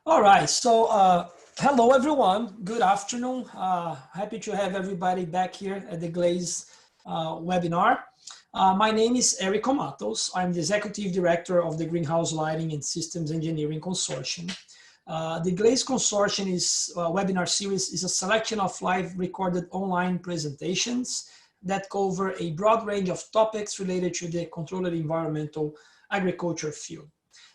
All right, so hello everyone, good afternoon. Happy to have everybody back here at the Glaze webinar. My name is Erico Matos. I'm the Executive Director of the Greenhouse Lighting and Systems Engineering Consortium. The Glaze Consortium webinar series is a selection of live recorded online presentations that cover a broad range of topics related to the controlled environmental agriculture field.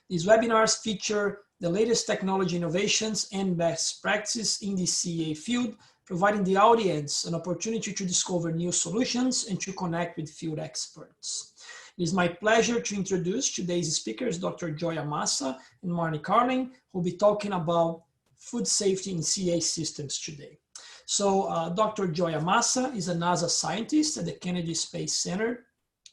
These webinars feature the latest technology innovations and best practices in the CEA field, providing the audience an opportunity to discover new solutions and to connect with field experts. It is my pleasure to introduce today's speakers, Dr. Gioia Massa and Marni Karlin, who will be talking about food safety in CEA systems today. So Dr. Gioia Massa is a NASA scientist at the Kennedy Space Center,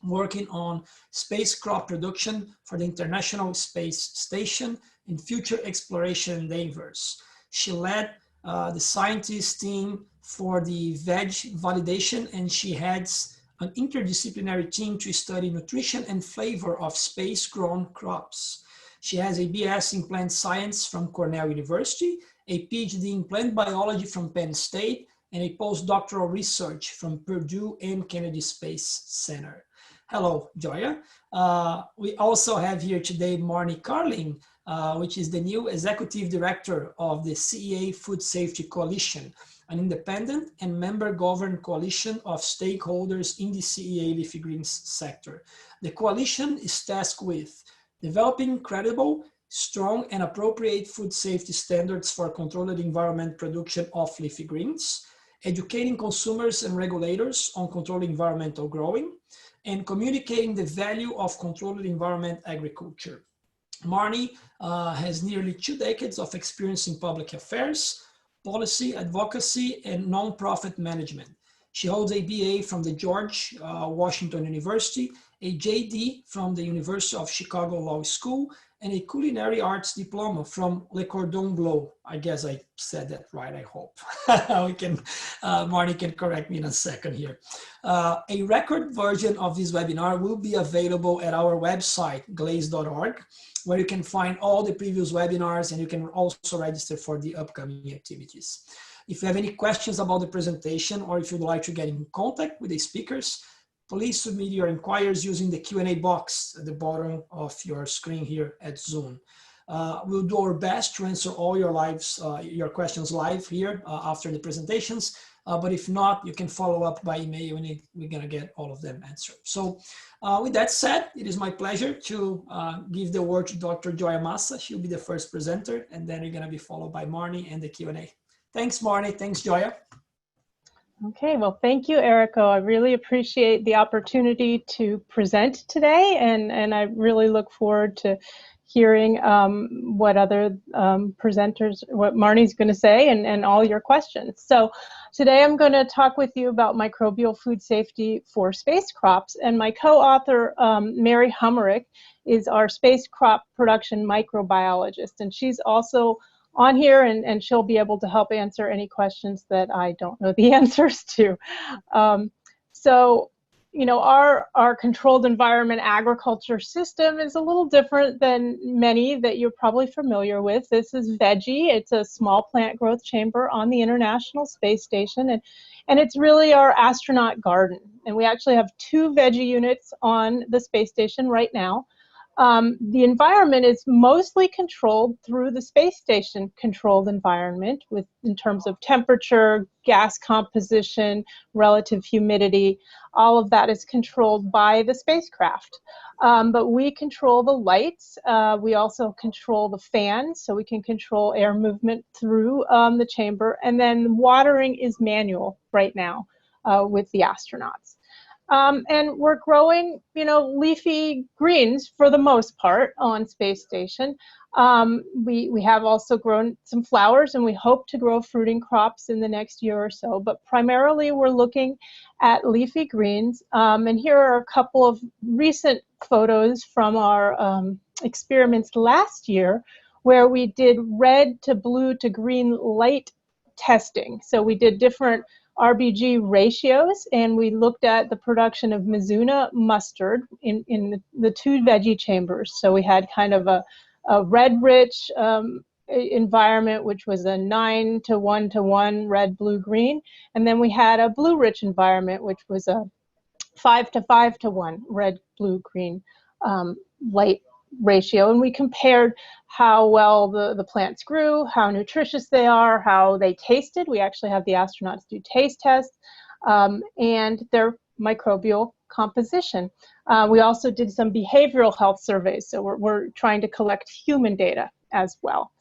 working on space crop production for the International Space Station and future exploration endeavors. She led the scientist team for the veg validation, and she heads an interdisciplinary team to study nutrition and flavor of space-grown crops. She has a BS in plant science from Cornell University, a PhD in plant biology from Penn State, and a postdoctoral research from Purdue and Kennedy Space Center. Hello, Gioia. We also have here today Marni Karlin, which is the new Executive Director of the CEA Food Safety Coalition, an independent and member-governed coalition of stakeholders in the CEA leafy greens sector. The coalition is tasked with developing credible, strong, and appropriate food safety standards for controlled environment production of leafy greens, educating consumers and regulators on controlled environmental growing, and communicating the value of controlled environment agriculture. Marni has nearly 2 decades of experience in public affairs, policy, advocacy, and nonprofit management. She holds a BA from the George Washington University, a JD from the University of Chicago Law School, and a culinary arts diploma from Le Cordon Bleu. I guess I said that right, I hope. Marni can correct me in a second here. A record version of this webinar will be available at our website, glaze.org, where you can find all the previous webinars, and you can also register for the upcoming activities. If you have any questions about the presentation, or if you'd like to get in contact with the speakers, please submit your inquiries using the Q&A box at the bottom of your screen here at Zoom. We'll do our best to answer all your questions live here after the presentations, but if not, you can follow up by email and we're gonna get all of them answered. So with that said, it is my pleasure to give the word to Dr. Gioia Massa. She'll be the first presenter, and then you're gonna be followed by Marni and the Q&A. Thanks, Marni. Thanks, Gioia. Okay, well, thank you, Erico. I really appreciate the opportunity to present today, and I really look forward to hearing what other presenters, what Marni's going to say, and all your questions. So today I'm going to talk with you about microbial food safety for space crops, and my co-author, Mary Hummerick, is our space crop production microbiologist, and she's also on here, and she'll be able to help answer any questions that I don't know the answers to. So, you know, our controlled environment agriculture system is a little different than many that you're probably familiar with. This is Veggie. It's a small plant growth chamber on the International Space Station, and it's really our astronaut garden. And we actually have 2 Veggie units on the space station right now. The environment is mostly controlled through the space station controlled environment in terms of temperature, gas composition, relative humidity. All of that is controlled by the spacecraft. But we control the lights. We also control the fans, so we can control air movement through the chamber. And then watering is manual right now with the astronauts. And we're growing, you know, leafy greens for the most part on space station. We have also grown some flowers, and we hope to grow fruiting crops in the next year or so. But primarily, we're looking at leafy greens. And here are a couple of recent photos from our experiments last year, where we did red to blue to green light testing. So we did different RBG ratios, and we looked at the production of Mizuna mustard in the 2 veggie chambers. So we had kind of a red rich environment, which was a 9 to 1 to 1 red, blue, green. And then we had a blue-rich environment, which was a 5 to 5 to 1 red, blue, green light ratio. And we compared how well the plants grew, how nutritious they are, how they tasted. We actually have the astronauts do taste tests, and their microbial composition. We also did some behavioral health surveys, so we're trying to collect human data as well.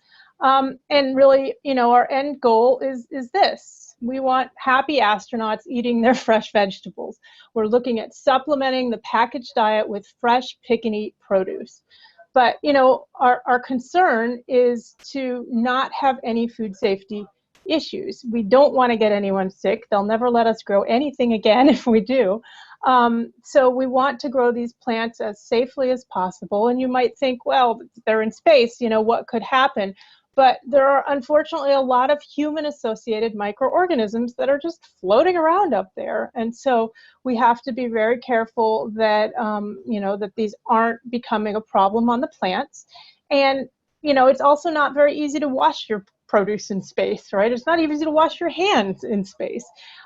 And really, you know, our end goal is this. We want happy astronauts eating their fresh vegetables. We're looking at supplementing the packaged diet with fresh pick-and-eat produce. But, you know, our concern is to not have any food safety issues. We don't want to get anyone sick. They'll never let us grow anything again if we do. So we want to grow these plants as safely as possible. And you might think, well, they're in space, you know, what could happen? But there are unfortunately a lot of human-associated microorganisms that are just floating around up there. And so we have to be very careful that, you know, that these aren't becoming a problem on the plants. And, you know, it's also not very easy to wash your produce in space, right? It's not even easy to wash your hands in space.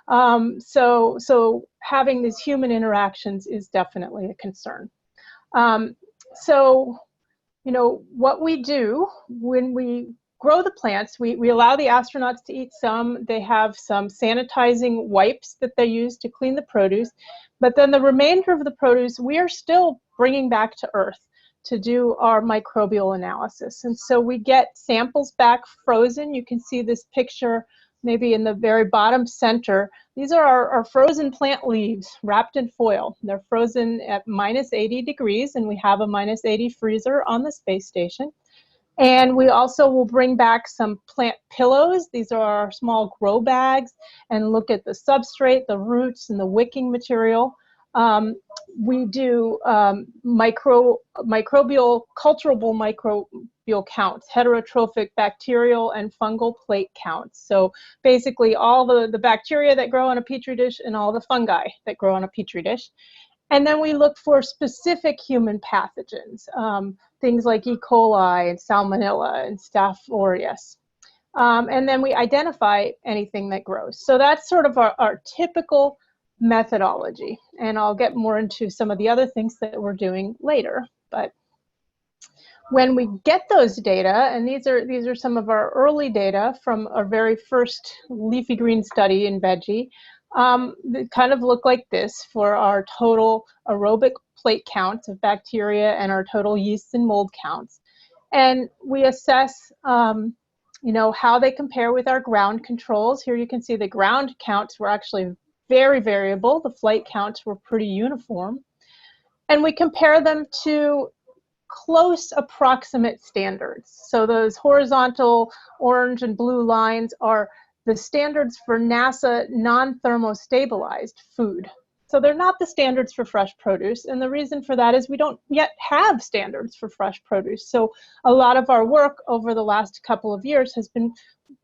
So having these human interactions is definitely a concern. So, you know, what we do when we grow the plants, we allow the astronauts to eat some. They have some sanitizing wipes that they use to clean the produce. But then the remainder of the produce, we are still bringing back to Earth to do our microbial analysis. And so we get samples back frozen. You can see this picture maybe in the very bottom center. These are our frozen plant leaves wrapped in foil. They're frozen at -80 degrees, and we have a -80 freezer on the space station. And we also will bring back some plant pillows. These are our small grow bags, and look at the substrate, the roots, and the wicking material. We do microbial, culturable microbial counts, heterotrophic bacterial and fungal plate counts. So basically all the bacteria that grow on a petri dish and all the fungi that grow on a petri dish. And then we look for specific human pathogens, things like E. coli and Salmonella and Staph aureus. And then we identify anything that grows. So that's sort of our typical methodology. And I'll get more into some of the other things that we're doing later. But when we get those data, and these are some of our early data from our very first leafy green study in Veggie, they kind of look like this for our total aerobic plate counts of bacteria and our total yeast and mold counts. And we assess you know, how they compare with our ground controls. Here you can see the ground counts were actually very variable. The flight counts were pretty uniform. And we compare them to close approximate standards. So those horizontal orange and blue lines are the standards for NASA non-thermostabilized food. So they're not the standards for fresh produce. And the reason for that is we don't yet have standards for fresh produce. So a lot of our work over the last couple of years has been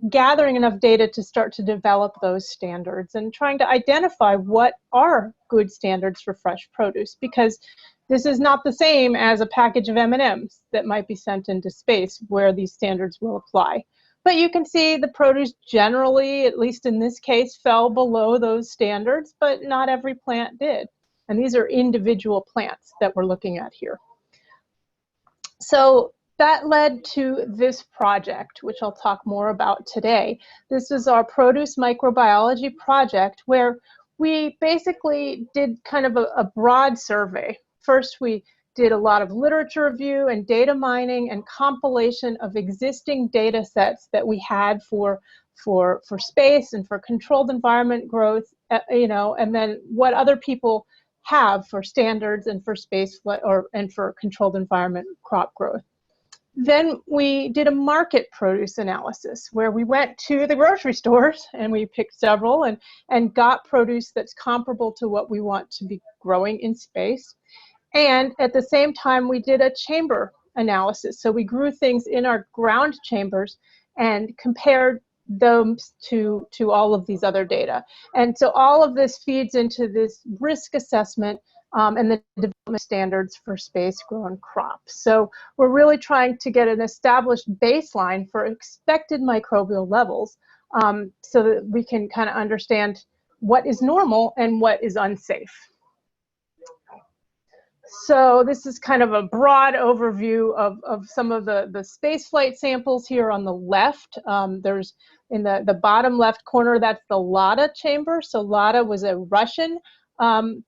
gathering enough data to start to develop those standards and trying to identify what are good standards for fresh produce, because this is not the same as a package of M&Ms that might be sent into space where these standards will apply. But you can see the produce generally, at least in this case, fell below those standards, but not every plant did. And these are individual plants that we're looking at here. So that led to this project, which I'll talk more about today. This is our produce microbiology project, where we basically did kind of a broad survey. First, we did a lot of literature review and data mining and compilation of existing data sets that we had for space and for controlled environment growth, you know, and then what other people have for standards and for space and for controlled environment crop growth. Then we did a market produce analysis where we went to the grocery stores and we picked several and got produce that's comparable to what we want to be growing in space. And at the same time, we did a chamber analysis. So we grew things in our ground chambers and compared them to all of these other data. And so all of this feeds into this risk assessment and the development standards for space-grown crops. So we're really trying to get an established baseline for expected microbial levels so that we can kind of understand what is normal and what is unsafe. So this is kind of a broad overview of some of the space flight samples here on the left. There's in the bottom left corner, that's the LADA chamber. So LADA was a Russian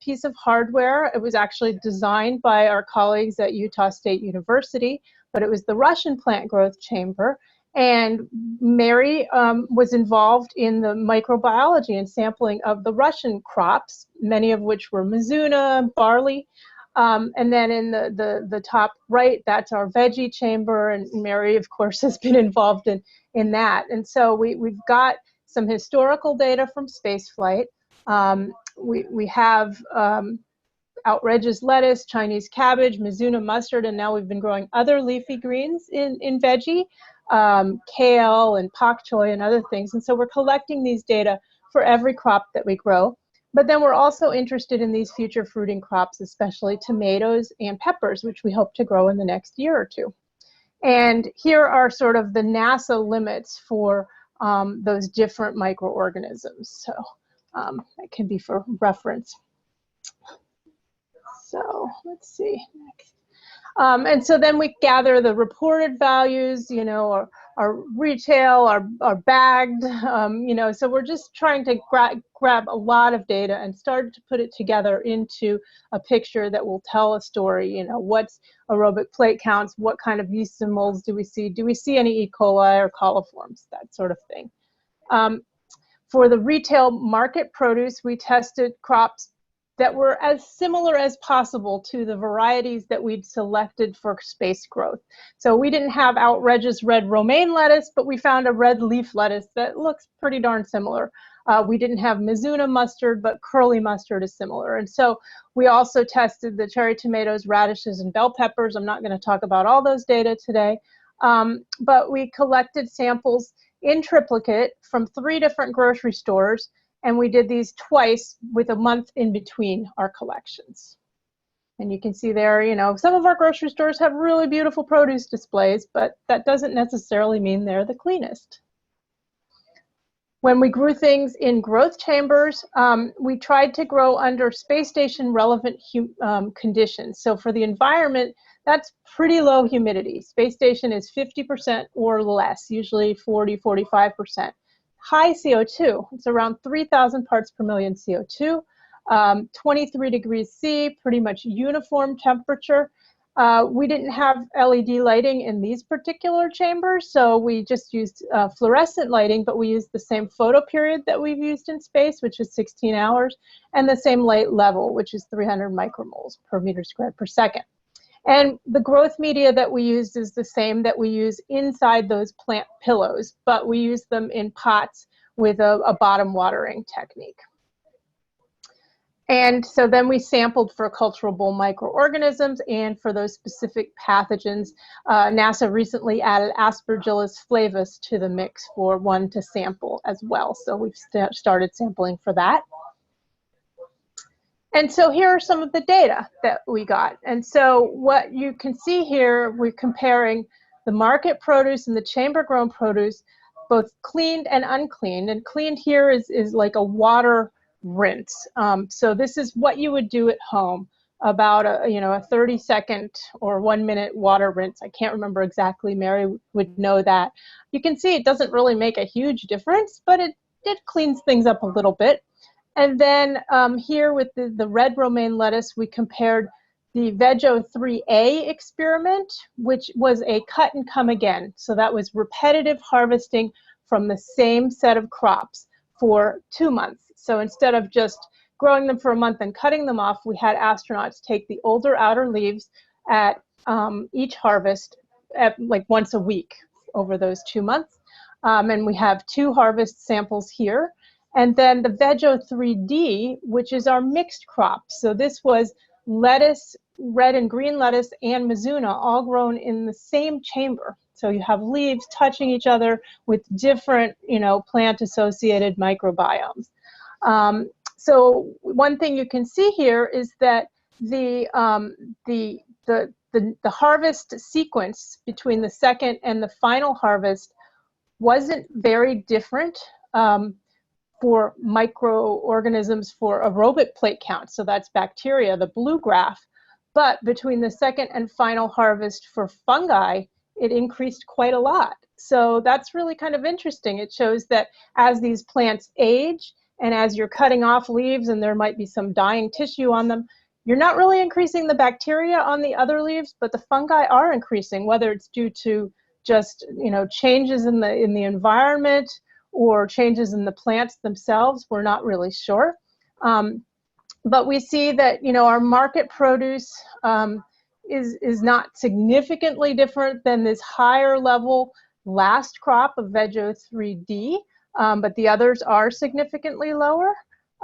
piece of hardware. It was actually designed by our colleagues at Utah State University, but it was the Russian plant growth chamber. And Mary was involved in the microbiology and sampling of the Russian crops, many of which were Mizuna, barley. And then in the top right, that's our veggie chamber, and Mary, of course, has been involved in that. And so we've got some historical data from spaceflight. We have outrageous lettuce, Chinese cabbage, Mizuna mustard, and now we've been growing other leafy greens in veggie, kale and pak choi and other things. And so we're collecting these data for every crop that we grow. But then we're also interested in these future fruiting crops, especially tomatoes and peppers, which we hope to grow in the next year or two. And here are sort of the NASA limits for those different microorganisms. So that can be for reference. So let's see next. And so then we gather the reported values, you know, our retail, our bagged, you know, so we're just trying to grab a lot of data and start to put it together into a picture that will tell a story, you know, what's aerobic plate counts, what kind of yeast and molds do we see any E. coli or coliforms, that sort of thing. For the retail market produce, we tested crops that were as similar as possible to the varieties that we'd selected for space growth. So we didn't have outrageous red romaine lettuce, but we found a red leaf lettuce that looks pretty darn similar. We didn't have Mizuna mustard, but curly mustard is similar. And so we also tested the cherry tomatoes, radishes, and bell peppers. I'm not going to talk about all those data today, but we collected samples in triplicate from 3 different grocery stores, and we did these twice with a month in between our collections. And you can see there, you know, some of our grocery stores have really beautiful produce displays, but that doesn't necessarily mean they're the cleanest. When we grew things in growth chambers, we tried to grow under space station relevant conditions. So for the environment, that's pretty low humidity. Space station is 50% or less, usually 40, 45%. High CO2, it's around 3,000 parts per million CO2, 23 degrees C, pretty much uniform temperature. We didn't have LED lighting in these particular chambers, so we just used fluorescent lighting, but we used the same photo period that we've used in space, which is 16 hours, and the same light level, which is 300 micromoles per meter squared per second. And the growth media that we used is the same that we use inside those plant pillows, but we use them in pots with a bottom watering technique. And so then we sampled for culturable microorganisms and for those specific pathogens. NASA recently added Aspergillus flavus to the mix for one to sample as well. So we've started sampling for that. And so here are some of the data that we got. And so what you can see here, we're comparing the market produce and the chamber-grown produce, both cleaned and uncleaned. And cleaned here is like a water rinse. So this is what you would do at home, about a 30-second or 1-minute water rinse. I can't remember exactly. Mary would know that. You can see it doesn't really make a huge difference, but it cleans things up a little bit. And then here with the red romaine lettuce, we compared the Veggie 3A experiment, which was a cut and come again. So that was repetitive harvesting from the same set of crops for 2 months. So instead of just growing them for a month and cutting them off, we had astronauts take the older outer leaves at each harvest at like once a week over those 2 months. And we have 2 harvest samples here. And then the Veggie 3D, which is our mixed crop. So this was lettuce, red and green lettuce, and Mizuna all grown in the same chamber. So you have leaves touching each other with different, plant-associated microbiomes. So one thing you can see here is that the harvest sequence between the second and the final harvest wasn't very different for microorganisms for aerobic plate count, so that's bacteria, the blue graph. But between the second and final harvest for fungi, it increased quite a lot. So that's really kind of interesting. It shows that as these plants age and as you're cutting off leaves and there might be some dying tissue on them, you're not really increasing the bacteria on the other leaves, but the fungi are increasing, whether it's due to just, you know, changes in the environment or changes in the plants themselves. We're not really sure. But we see that, you know, our market produce is not significantly different than this higher level last crop of Veg03D, but the others are significantly lower.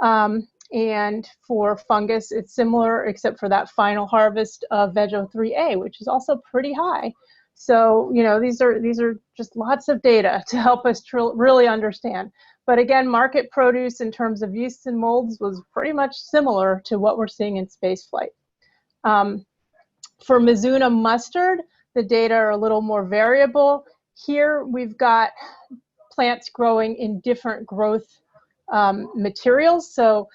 And for fungus, it's similar, except for that final harvest of Veg03A, which is also pretty high. So, you know, these are just lots of data to help us really understand. But again, market produce in terms of yeasts and molds was pretty much similar to what we're seeing in spaceflight. For Mizuna mustard, the data are a little more variable. Here we've got plants growing in different growth materials. So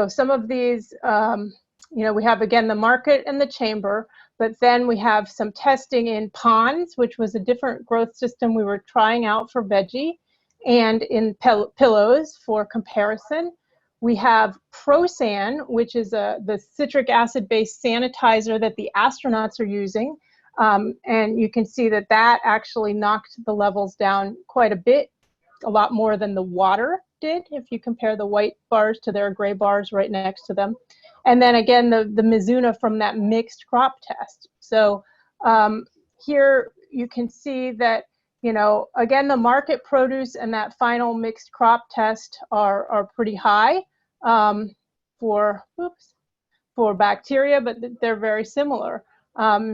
some of these, you know, we have again the market and the chamber, but then we have some testing in ponds, which was a different growth system we were trying out for veggie, and in pillows for comparison. We have Prosan, which is the citric acid-based sanitizer that the astronauts are using. And you can see that that actually knocked the levels down quite a bit, a lot more than the water did, if you compare the white bars to their gray bars right next to them. And then again, the Mizuna from that mixed crop test. So here you can see that, you know, again, the market produce and that final mixed crop test are pretty high for bacteria, but they're very similar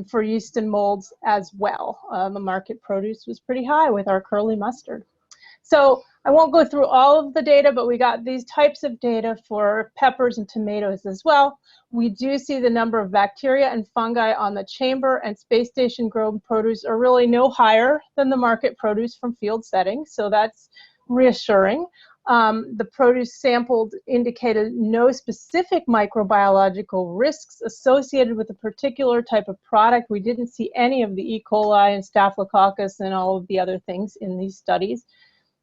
for yeast and molds as well. The market produce was pretty high with our curly mustard. So I won't go through all of the data, but we got these types of data for peppers and tomatoes as well. We do see the number of bacteria and fungi on the chamber and space station grown produce are really no higher than the market produce from field settings, so that's reassuring. The produce sampled indicated no specific microbiological risks associated with a particular type of product. We didn't see any of the E. coli and Staphylococcus and all of the other things in these studies.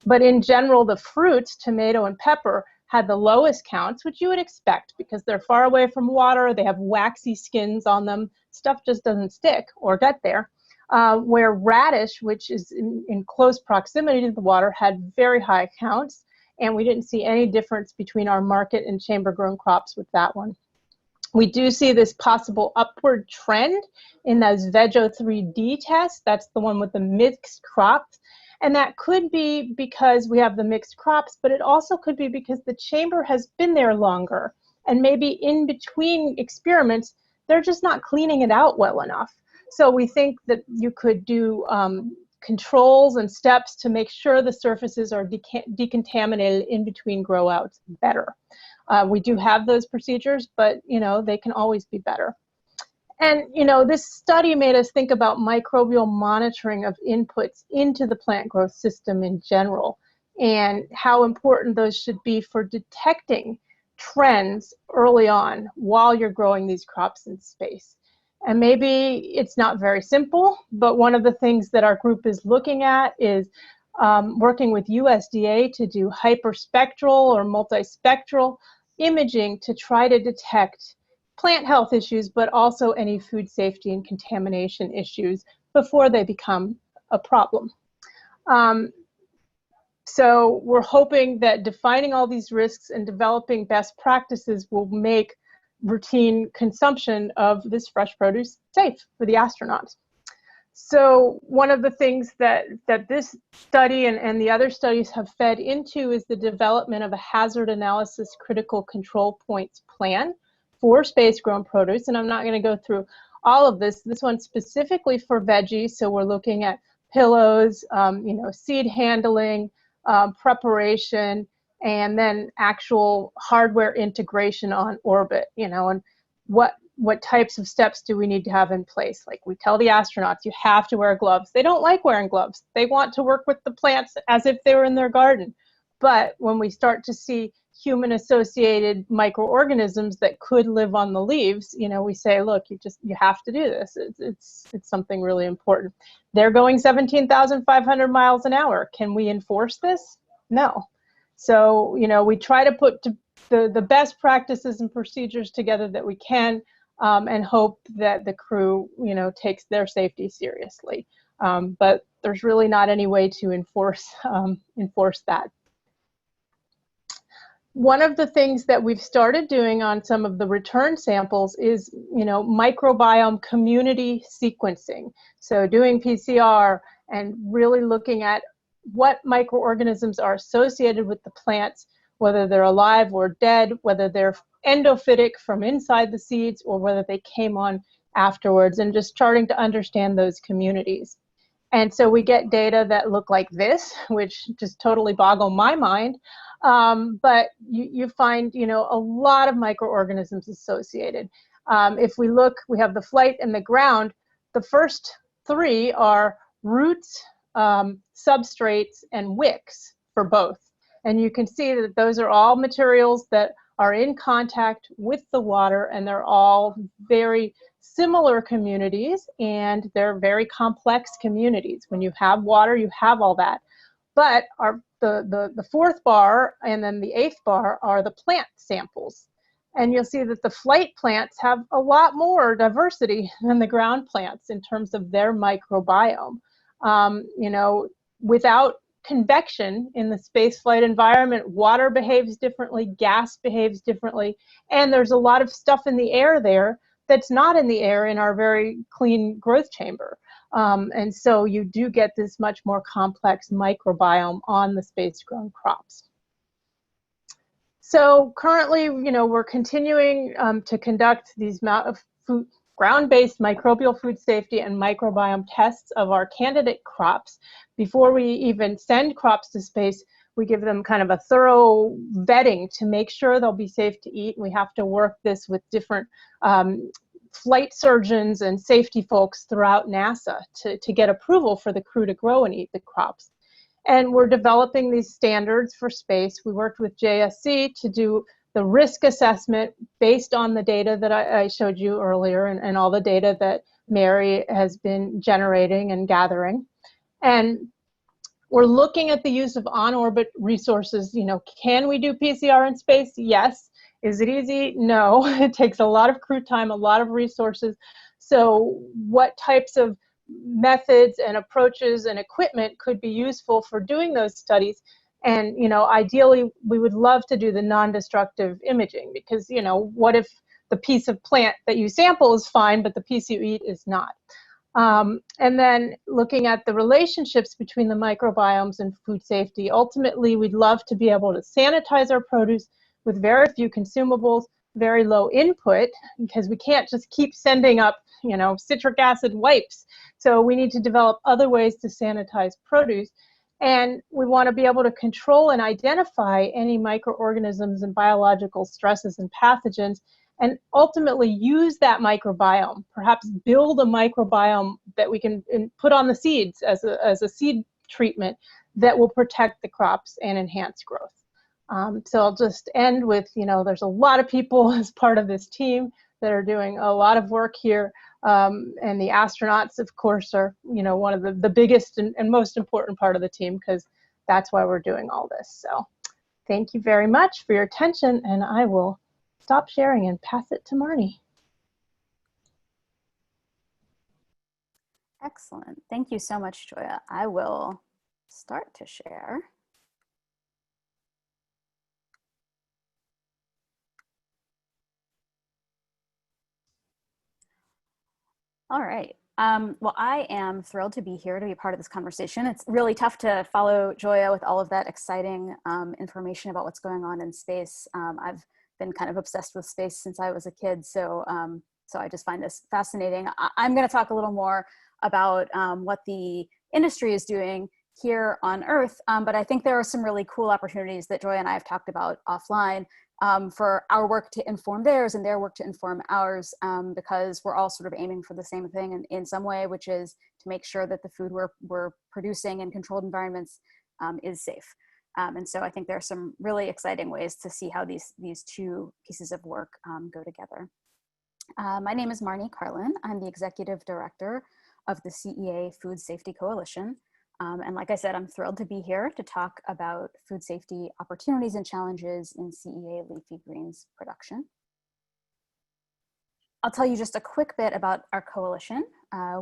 But in general, the fruits, tomato and pepper, had the lowest counts, which you would expect because they're far away from water, they have waxy skins on them, stuff just doesn't stick or get there. Where radish, which is in close proximity to the water, had very high counts, and we didn't see any difference between our market and chamber-grown crops with that one. We do see this possible upward trend in those Veg03D tests. That's the one with the mixed crops. And that could be because we have the mixed crops, but it also could be because the chamber has been there longer. And maybe in between experiments, they're just not cleaning it out well enough. So we think that you could do controls and steps to make sure the surfaces are decontaminated in between grow outs better. We do have those procedures, but you know, they can always be better. And you know, this study made us think about microbial monitoring of inputs into the plant growth system in general, and how important those should be for detecting trends early on while you're growing these crops in space. And maybe it's not very simple, but one of the things that our group is looking at is working with USDA to do hyperspectral or multispectral imaging to try to detect plant health issues, but also any food safety and contamination issues before they become a problem. So we're hoping that defining all these risks and developing best practices will make routine consumption of this fresh produce safe for the astronauts. So one of the things that this study and the other studies have fed into is the development of a hazard analysis critical control points plan for space-grown produce. And I'm not going to go through all of this. This one's specifically for veggies, so we're looking at pillows, you know, seed handling, preparation, and then actual hardware integration on orbit, you know, and what what types of steps do we need to have in place? Like we tell the astronauts, you have to wear gloves. They don't like wearing gloves. They want to work with the plants as if they were in their garden. But when we start to see human-associated microorganisms that could live on the leaves, you know, we say, look, you have to do this. It's something really important. They're going 17,500 miles an hour. Can we enforce this? No. So, you know, we try to put the best practices and procedures together that we can, and hope that the crew, you know, takes their safety seriously. But there's really not any way to enforce that. One of the things that we've started doing on some of the return samples is, you know, microbiome community sequencing. So doing PCR and really looking at what microorganisms are associated with the plants, whether they're alive or dead, whether they're endophytic from inside the seeds or whether they came on afterwards, and just starting to understand those communities. And so we get data that look like this, which just totally boggle my mind. But you find, you know, a lot of microorganisms associated. If we look, we have the flight and the ground. The first three are roots, substrates, and wicks for both. And you can see that those are all materials that are in contact with the water, and they're all very similar communities, and they're very complex communities. When you have water, you have all that. But the fourth bar and then the eighth bar are the plant samples. And you'll see that the flight plants have a lot more diversity than the ground plants in terms of their microbiome. You know, without convection in the spaceflight environment, water behaves differently, gas behaves differently, and there's a lot of stuff in the air there that's not in the air in our very clean growth chamber. And so you do get this much more complex microbiome on the space-grown crops. So currently, you know, we're continuing to conduct these ground-based microbial food safety and microbiome tests of our candidate crops. Before we even send crops to space, we give them kind of a thorough vetting to make sure they'll be safe to eat. We have to work this with different flight surgeons and safety folks throughout NASA to get approval for the crew to grow and eat the crops. And we're developing these standards for space. We worked with JSC to do the risk assessment based on the data that I showed you earlier, and all the data that Mary has been generating and gathering. And we're looking at the use of on-orbit resources. You know, can we do PCR in space? Yes. Is it easy? No. It takes a lot of crew time, a lot of resources. So what types of methods and approaches and equipment could be useful for doing those studies? And, you know, ideally, we would love to do the non-destructive imaging, because, you know, what if the piece of plant that you sample is fine, but the piece you eat is not? And then looking at the relationships between the microbiomes and food safety. Ultimately, we'd love to be able to sanitize our produce with very few consumables, very low input, because we can't just keep sending up, you know, citric acid wipes. So we need to develop other ways to sanitize produce. And we want to be able to control and identify any microorganisms and biological stresses and pathogens, and ultimately use that microbiome, perhaps build a microbiome that we can put on the seeds as a seed treatment that will protect the crops and enhance growth. So I'll just end with, you know, there's a lot of people as part of this team that are doing a lot of work here. And the astronauts, of course, are, you know, one of the biggest and most important part of the team, because that's why we're doing all this. So thank you very much for your attention, and I will stop sharing and pass it to Marni. Excellent. Thank you so much, Gioia. I will start to share. All right. Well, I am thrilled to be here to be part of this conversation. It's really tough to follow Gioia with all of that exciting information about what's going on in space. I've been kind of obsessed with space since I was a kid, so I just find this fascinating. I'm going to talk a little more about what the industry is doing here on Earth, but I think there are some really cool opportunities that Gioia and I have talked about offline for our work to inform theirs and their work to inform ours, because we're all sort of aiming for the same thing in some way, which is to make sure that the food we're producing in controlled environments is safe. And so I think there are some really exciting ways to see how these two pieces of work go together. My name is Marni Karlin. I'm the Executive Director of the CEA Food Safety Coalition. And like I said, I'm thrilled to be here to talk about food safety opportunities and challenges in CEA leafy greens production. I'll tell you just a quick bit about our coalition.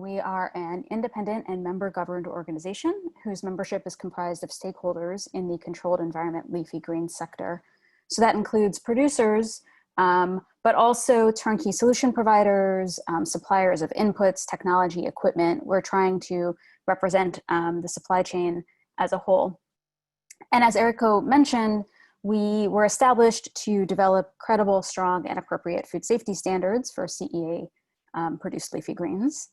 We are an independent and member-governed organization whose membership is comprised of stakeholders in the controlled environment leafy greens sector. So that includes producers, but also turnkey solution providers, suppliers of inputs, technology, equipment. We're trying to represent the supply chain as a whole. And as Eriko mentioned, we were established to develop credible, strong, and appropriate food safety standards for CEA produced leafy greens.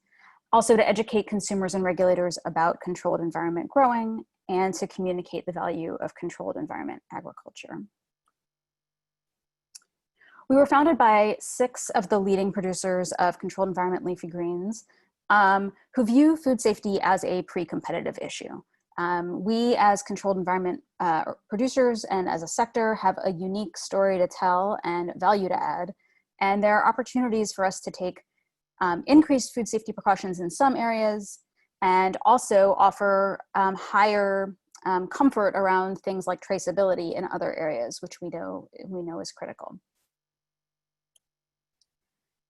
Also to educate consumers and regulators about controlled environment growing and to communicate the value of controlled environment agriculture. We were founded by 6 of the leading producers of controlled environment leafy greens who view food safety as a pre-competitive issue. We as controlled environment producers and as a sector have a unique story to tell and value to add. And there are opportunities for us to take increased food safety precautions in some areas and also offer higher comfort around things like traceability in other areas, which we know is critical.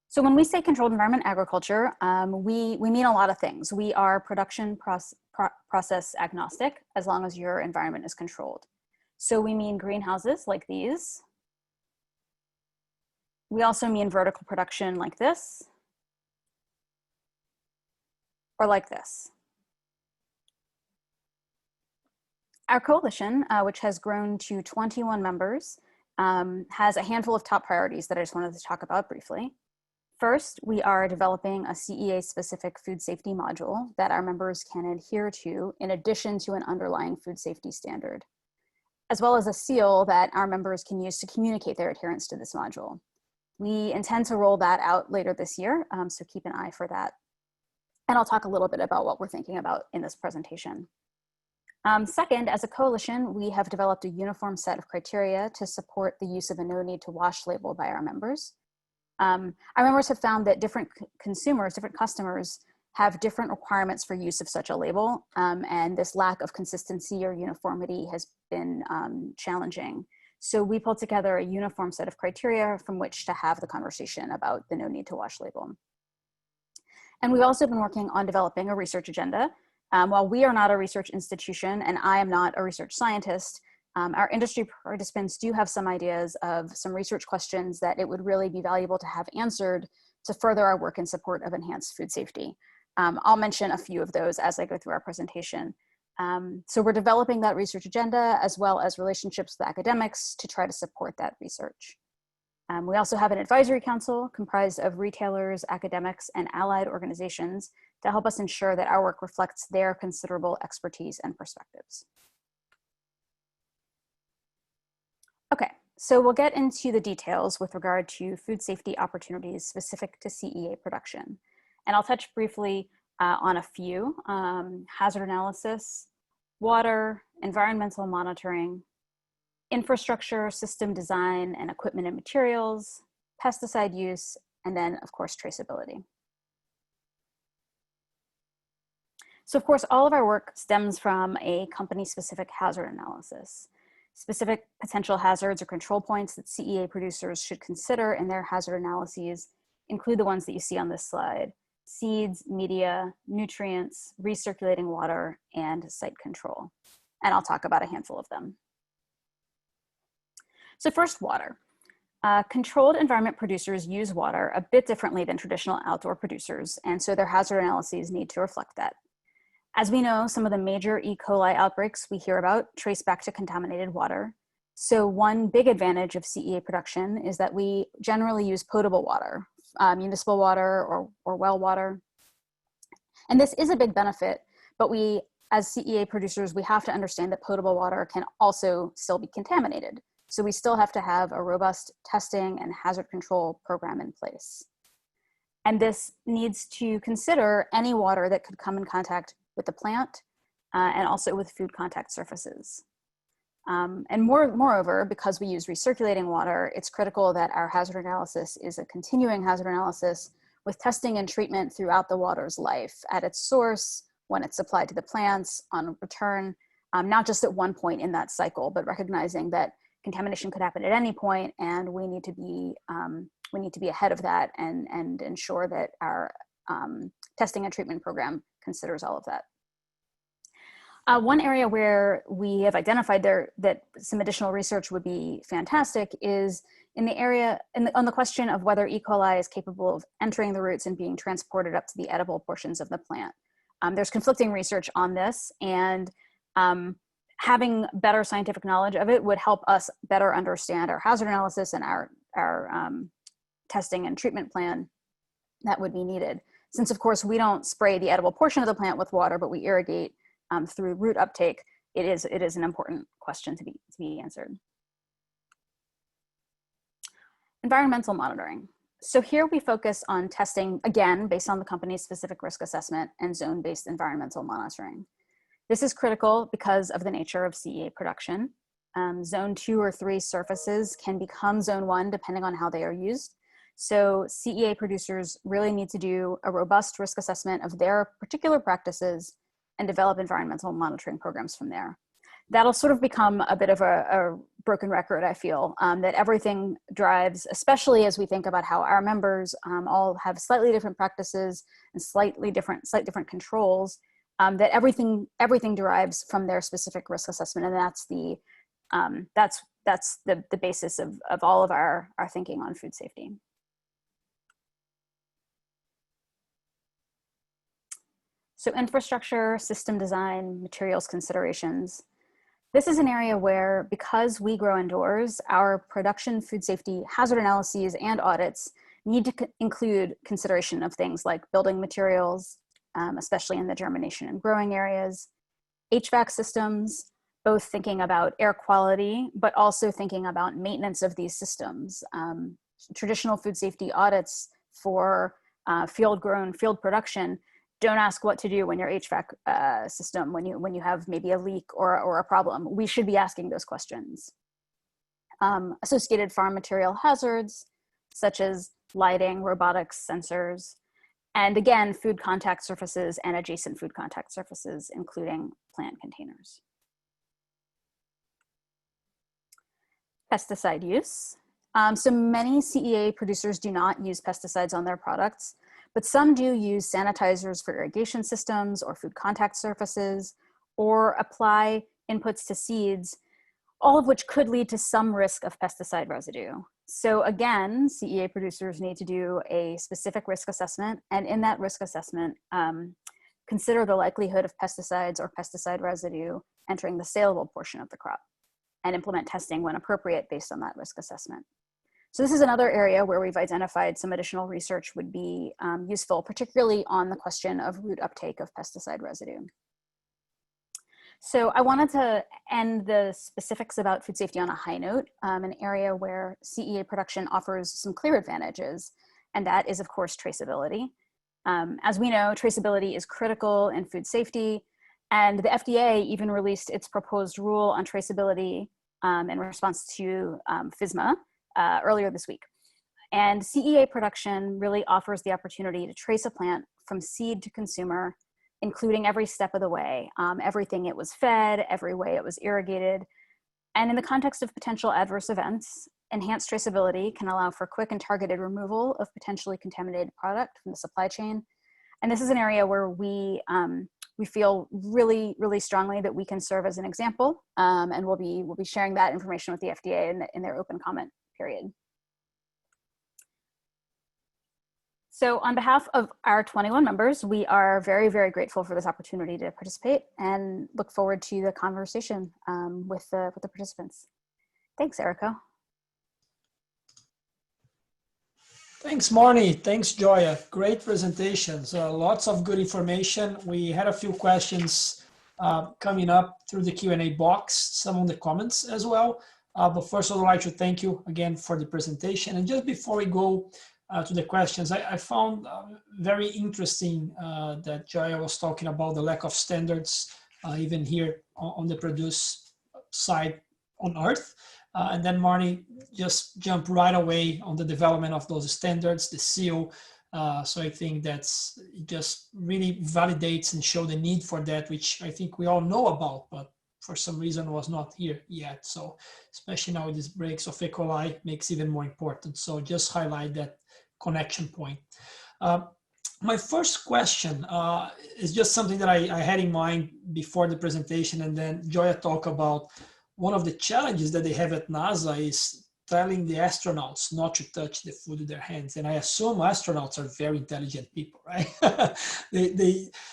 So when we say controlled environment agriculture, we mean a lot of things. We are production process agnostic as long as your environment is controlled. So we mean greenhouses like these. We also mean vertical production like this, or like this. Our coalition, which has grown to 21 members, has a handful of top priorities that I just wanted to talk about briefly. First, we are developing a CEA-specific food safety module that our members can adhere to in addition to an underlying food safety standard, as well as a seal that our members can use to communicate their adherence to this module. We intend to roll that out later this year, so keep an eye for that. And I'll talk a little bit about what we're thinking about in this presentation. Second, as a coalition, we have developed a uniform set of criteria to support the use of a no need to wash label by our members. Our members have found that different consumers, different customers have different requirements for use of such a label, and this lack of consistency or uniformity has been challenging. So we pulled together a uniform set of criteria from which to have the conversation about the no need to wash label. And we've also been working on developing a research agenda. While we are not a research institution and I am not a research scientist, our industry participants do have some ideas of some research questions that it would really be valuable to have answered to further our work in support of enhanced food safety. I'll mention a few of those as I go through our presentation. So we're developing that research agenda as well as relationships with academics to try to support that research. We also have an advisory council comprised of retailers, academics, and allied organizations to help us ensure that our work reflects their considerable expertise and perspectives. Okay, so we'll get into the details with regard to food safety opportunities specific to CEA production. And I'll touch briefly on a few: hazard analysis, water, environmental monitoring, infrastructure, system design, and equipment and materials, pesticide use, and then, of course, traceability. So, of course, all of our work stems from a company-specific hazard analysis. Specific potential hazards or control points that CEA producers should consider in their hazard analyses include the ones that you see on this slide: seeds, media, nutrients, recirculating water, and site control. And I'll talk about a handful of them. So first, water. Controlled environment producers use water a bit differently than traditional outdoor producers, and so their hazard analyses need to reflect that. As we know, some of the major E. coli outbreaks we hear about trace back to contaminated water. So one big advantage of CEA production is that we generally use potable water, municipal water or well water. And this is a big benefit, but we, as CEA producers, we have to understand that potable water can also still be contaminated. So we still have to have a robust testing and hazard control program in place. And this needs to consider any water that could come in contact with the plant and also with food contact surfaces. And moreover, because we use recirculating water, it's critical that our hazard analysis is a continuing hazard analysis with testing and treatment throughout the water's life, at its source, when it's supplied to the plants, on return, not just at one point in that cycle, but recognizing that contamination could happen at any point, and we need to be ahead of that and ensure that our testing and treatment program considers all of that. One area where we have identified that some additional research would be fantastic is in the area, on the question of whether E. coli is capable of entering the roots and being transported up to the edible portions of the plant. There's conflicting research on this, and having better scientific knowledge of it would help us better understand our hazard analysis and our testing and treatment plan that would be needed. Since of course we don't spray the edible portion of the plant with water, but we irrigate through root uptake, it is an important question to be answered. Environmental monitoring. So here we focus on testing, again, based on the company's specific risk assessment and zone-based environmental monitoring. This is critical because of the nature of CEA production. Zone 2 or 3 surfaces can become zone 1 depending on how they are used. So CEA producers really need to do a robust risk assessment of their particular practices and develop environmental monitoring programs from there. That'll sort of become a bit of a broken record, I feel, that everything drives, especially as we think about how our members all have slightly different practices and slightly different controls, that everything derives from their specific risk assessment, and that's the basis of all of our thinking on food safety. So infrastructure, system design, materials considerations. This is an area where, because we grow indoors, our production food safety hazard analyses and audits need to include consideration of things like building materials, especially in the germination and growing areas, HVAC systems, both thinking about air quality, but also thinking about maintenance of these systems. Traditional food safety audits for field-grown, field production don't ask what to do when your HVAC system, when you have maybe a leak or a problem. We should be asking those questions. Associated farm material hazards, such as lighting, robotics, sensors, and again, food contact surfaces and adjacent food contact surfaces, including plant containers. Pesticide use. So many CEA producers do not use pesticides on their products, but some do use sanitizers for irrigation systems or food contact surfaces, or apply inputs to seeds, all of which could lead to some risk of pesticide residue. So again, CEA producers need to do a specific risk assessment, and in that risk assessment, consider the likelihood of pesticides or pesticide residue entering the saleable portion of the crop, and implement testing when appropriate based on that risk assessment. So this is another area where we've identified some additional research would be useful, particularly on the question of root uptake of pesticide residue. So I wanted to end the specifics about food safety on a high note, an area where CEA production offers some clear advantages, and that is, of course, traceability. As we know, traceability is critical in food safety, and the FDA even released its proposed rule on traceability in response to FSMA earlier this week. And CEA production really offers the opportunity to trace a plant from seed to consumer, including every step of the way, everything it was fed, every way it was irrigated. And in the context of potential adverse events, enhanced traceability can allow for quick and targeted removal of potentially contaminated product from the supply chain. And this is an area where we feel really, really strongly that we can serve as an example, and we'll be sharing that information with the FDA in their open comment period. So on behalf of our 21 members, we are very, very grateful for this opportunity to participate and look forward to the conversation with the participants. Thanks, Erica. Thanks, Marni. Thanks, Gioia. Great presentations. Lots of good information. We had a few questions coming up through the Q&A box, some on the comments as well. But first, I'd like to thank you again for the presentation. And just before we go to the questions, I found very interesting that Gioia was talking about the lack of standards, even here on the produce side on Earth. And then Marni just jumped right away on the development of those standards, the seal. So I think that's just really validates and show the need for that, which I think we all know about, but for some reason was not here yet. So especially now with these breaks of E. coli makes even more important. So just highlight that connection point. My first question is just something that I had in mind before the presentation, and then Gioia talked about one of the challenges that they have at NASA is telling the astronauts not to touch the food with their hands. And I assume astronauts are very intelligent people, right?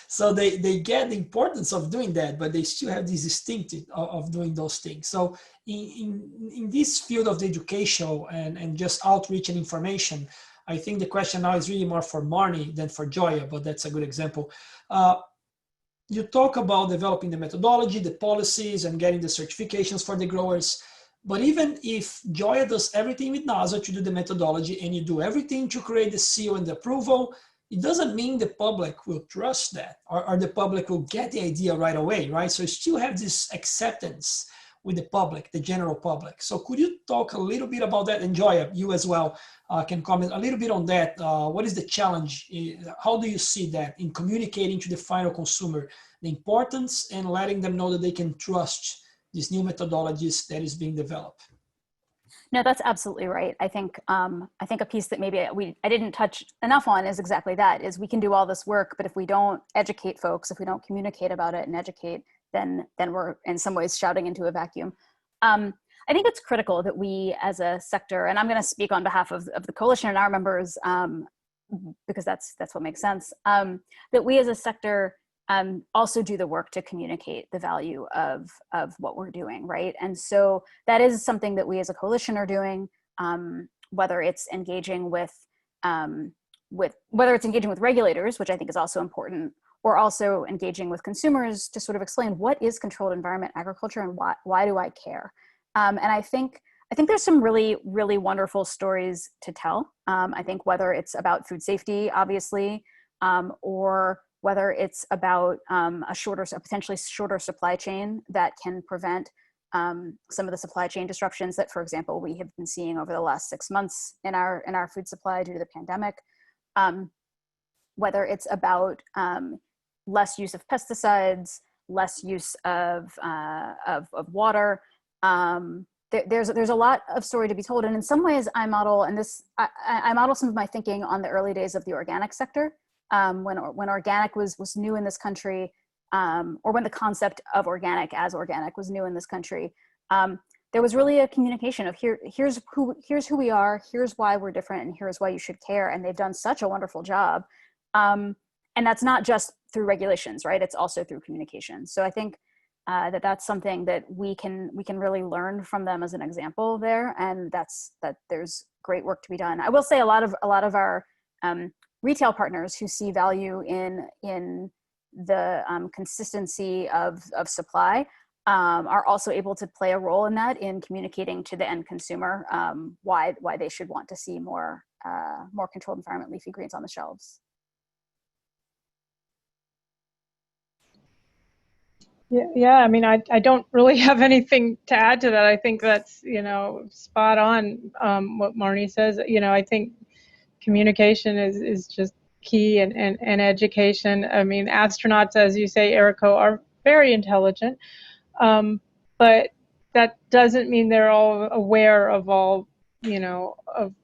So they get the importance of doing that, but they still have this instinct of doing those things. So in this field of the education and just outreach and information, I think the question now is really more for Marni than for Gioia, but that's a good example. You talk about developing the methodology, the policies, and getting the certifications for the growers. But even if Gioia does everything with NASA to do the methodology and you do everything to create the seal and the approval, it doesn't mean the public will trust that or the public will get the idea right away, right? So you still have this acceptance with the public, the general public. So could you talk a little bit about that? And Gioia, you as well can comment a little bit on that. What is the challenge? How do you see that in communicating to the final consumer, the importance and letting them know that they can trust these new methodologies that is being developed? No, that's absolutely right. I think a piece that maybe I didn't touch enough on is exactly that, is we can do all this work, but if we don't educate folks, if we don't communicate about it and educate, then we're in some ways shouting into a vacuum. I think it's critical that we as a sector, and I'm going to speak on behalf of the coalition and our members, because that's what makes sense, that we as a sector also do the work to communicate the value of what we're doing, right? And so that is something that we as a coalition are doing, whether it's engaging with regulators, which I think is also important, or also engaging with consumers to sort of explain what is controlled environment agriculture and why do I care? And I think there's some really, really wonderful stories to tell. I think whether it's about food safety, obviously, or whether it's about a potentially shorter supply chain that can prevent some of the supply chain disruptions that, for example, we have been seeing over the last 6 months in our food supply due to the pandemic. Whether it's about less use of pesticides, less use of water. There's a lot of story to be told, and in some ways, I model some of my thinking on the early days of the organic sector. When organic was new in this country, or when the concept of organic as organic was new in this country, there was really a communication of here's who we are, here's why we're different, and here's why you should care. And they've done such a wonderful job. And that's not just through regulations, right? It's also through communication. So I think that's something that we can really learn from them as an example there, and that there's great work to be done. I will say a lot of our retail partners who see value in the consistency of supply are also able to play a role in that, in communicating to the end consumer why they should want to see more controlled environment leafy greens on the shelves. Yeah. I mean, I don't really have anything to add to that. I think that's, spot on what Marni says. I think communication is just key, and education. I mean, astronauts, as you say, Erico, are very intelligent, but that doesn't mean they're all aware of all, of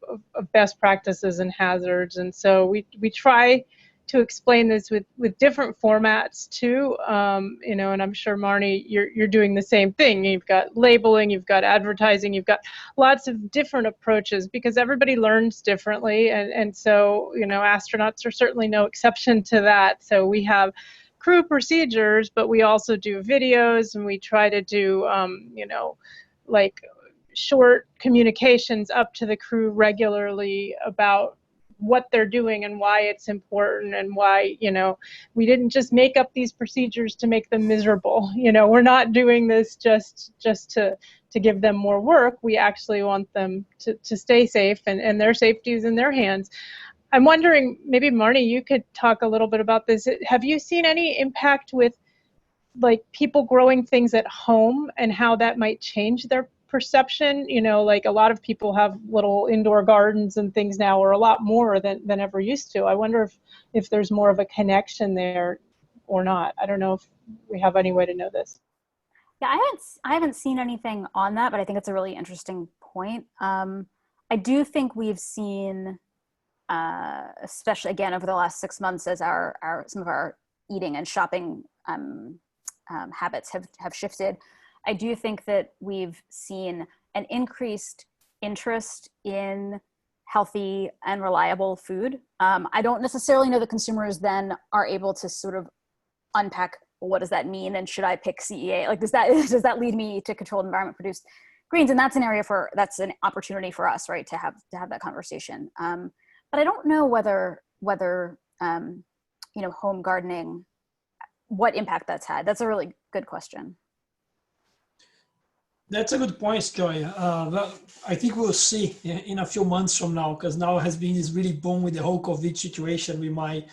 best practices and hazards. And so we try to explain this with different formats too, and I'm sure, Marni, you're doing the same thing. You've got labeling, you've got advertising, you've got lots of different approaches, because everybody learns differently, and so astronauts are certainly no exception to that. So we have crew procedures, but we also do videos, and we try to do like short communications up to the crew regularly about what they're doing and why it's important, and why we didn't just make up these procedures to make them miserable. We're not doing this just to to give them more work. We actually want them to stay safe, and their safety is in their hands. I'm wondering, maybe Marni, you could talk a little bit about this. Have you seen any impact with like people growing things at home and how that might change their perception? You know, like a lot of people have little indoor gardens and things now, or a lot more than ever used to. I wonder if there's more of a connection there or not. I don't know if we have any way to know this. Yeah, I haven't seen anything on that, but I think it's a really interesting point. I do think we've seen, especially again over the last 6 months, as some of our eating and shopping habits have shifted. I do think that we've seen an increased interest in healthy and reliable food. I don't necessarily know that consumers then are able to sort of unpack, well, what does that mean, and should I pick CEA? Like, does that lead me to controlled environment produced greens? And that's an opportunity for us, right, to have that conversation. But I don't know whether home gardening, what impact that's had. That's a really good question. That's a good point, Gioia. I think we'll see in a few months from now, because now has been this really boom with the whole COVID situation. We might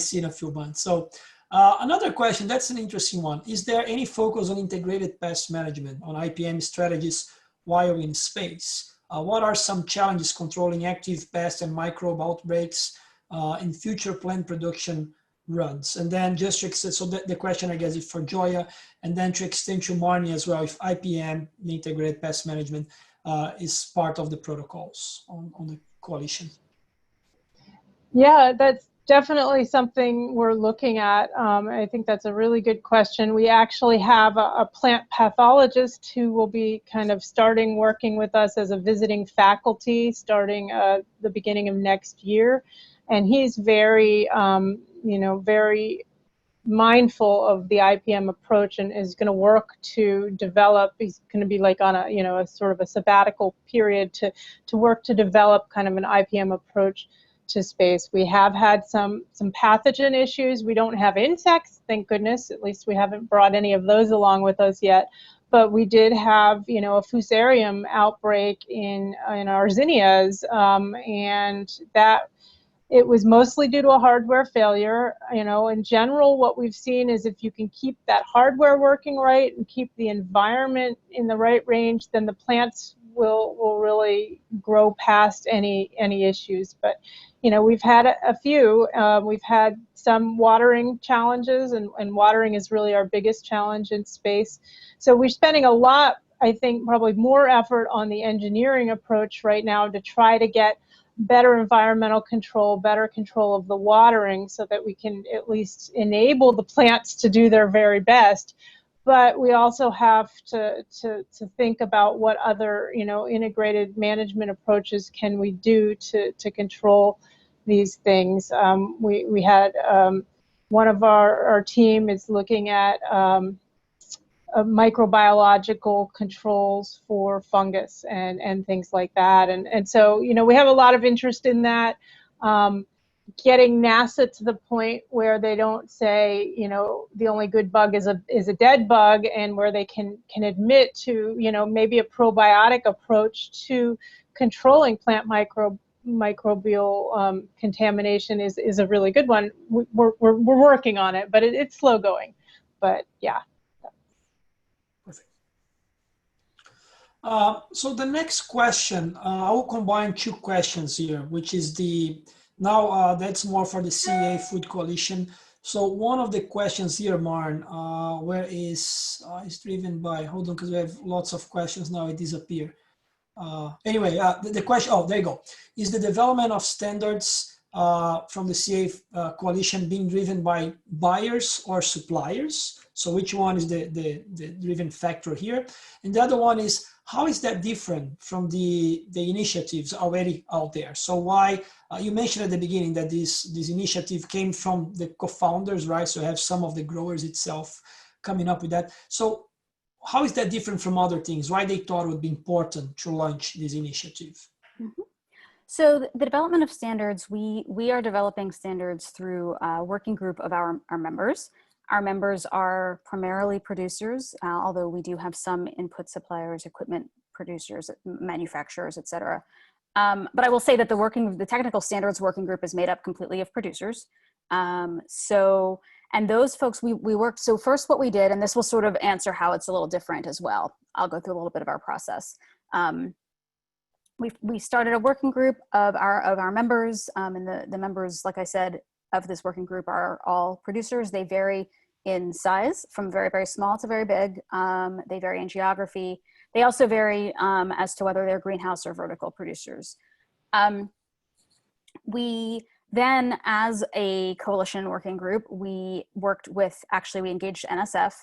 see in a few months. So another question, that's an interesting one. Is there any focus on integrated pest management, on IPM strategies while in space? What are some challenges controlling active pest and microbe outbreaks in future plant production runs? And then just to extend, so the question, I guess, is for Gioia, and then to extend to Marni as well, if IPM, the integrated pest management, is part of the protocols on the coalition. Yeah, that's definitely something we're looking at. I think that's a really good question. We actually have a plant pathologist who will be kind of starting working with us as a visiting faculty starting the beginning of next year. And he's very, very mindful of the IPM approach and is going to work to develop. He's going to be like on a sort of a sabbatical period to work to develop kind of an IPM approach to space. We have had some pathogen issues. We don't have insects, thank goodness. At least we haven't brought any of those along with us yet. But we did have, a fusarium outbreak in our zinnias, and that it was mostly due to a hardware failure. In general, what we've seen is if you can keep that hardware working right and keep the environment in the right range, then the plants will really grow past any issues. But we've had a few. We've had some watering challenges, and watering is really our biggest challenge in space. So we're spending a lot, I think, probably more effort on the engineering approach right now to try to get better environmental control, better control of the watering, so that we can at least enable the plants to do their very best. But we also have to think about what other integrated management approaches can we do to control these things. We had one of our team is looking at microbiological controls for fungus and things like that. And so, we have a lot of interest in that. Getting NASA to the point where they don't say, the only good bug is a dead bug, and where they can admit to, maybe a probiotic approach to controlling plant microbial contamination is a really good one. We're working on it, but it's slow going. But yeah. So the next question, I will combine two questions here, which is that's more for the CEA Food Coalition. So one of the questions here, Marn, where is driven by, hold on, because we have lots of questions now, it disappeared. Anyway, the question, there you go. Is the development of standards from the CEA Coalition being driven by buyers or suppliers? So which one is the driven factor here? And the other one is, how is that different from the initiatives already out there? So why, you mentioned at the beginning that this initiative came from the co-founders, right? So you have some of the growers itself coming up with that. So how is that different from other things? Why they thought it would be important to launch this initiative? Mm-hmm. So the development of standards, we are developing standards through a working group of our members. Our members are primarily producers, although we do have some input suppliers, equipment producers, manufacturers, et cetera. But I will say that the technical standards working group is made up completely of producers. And those folks, we worked, so first what we did, and this will sort of answer how it's a little different as well. I'll go through a little bit of our process. We started a working group of our members, and the members, like I said, of this working group are all producers. They vary in size from very, very small to very big. They vary in geography. They also vary as to whether they're greenhouse or vertical producers. We then, as a coalition working group, we engaged NSF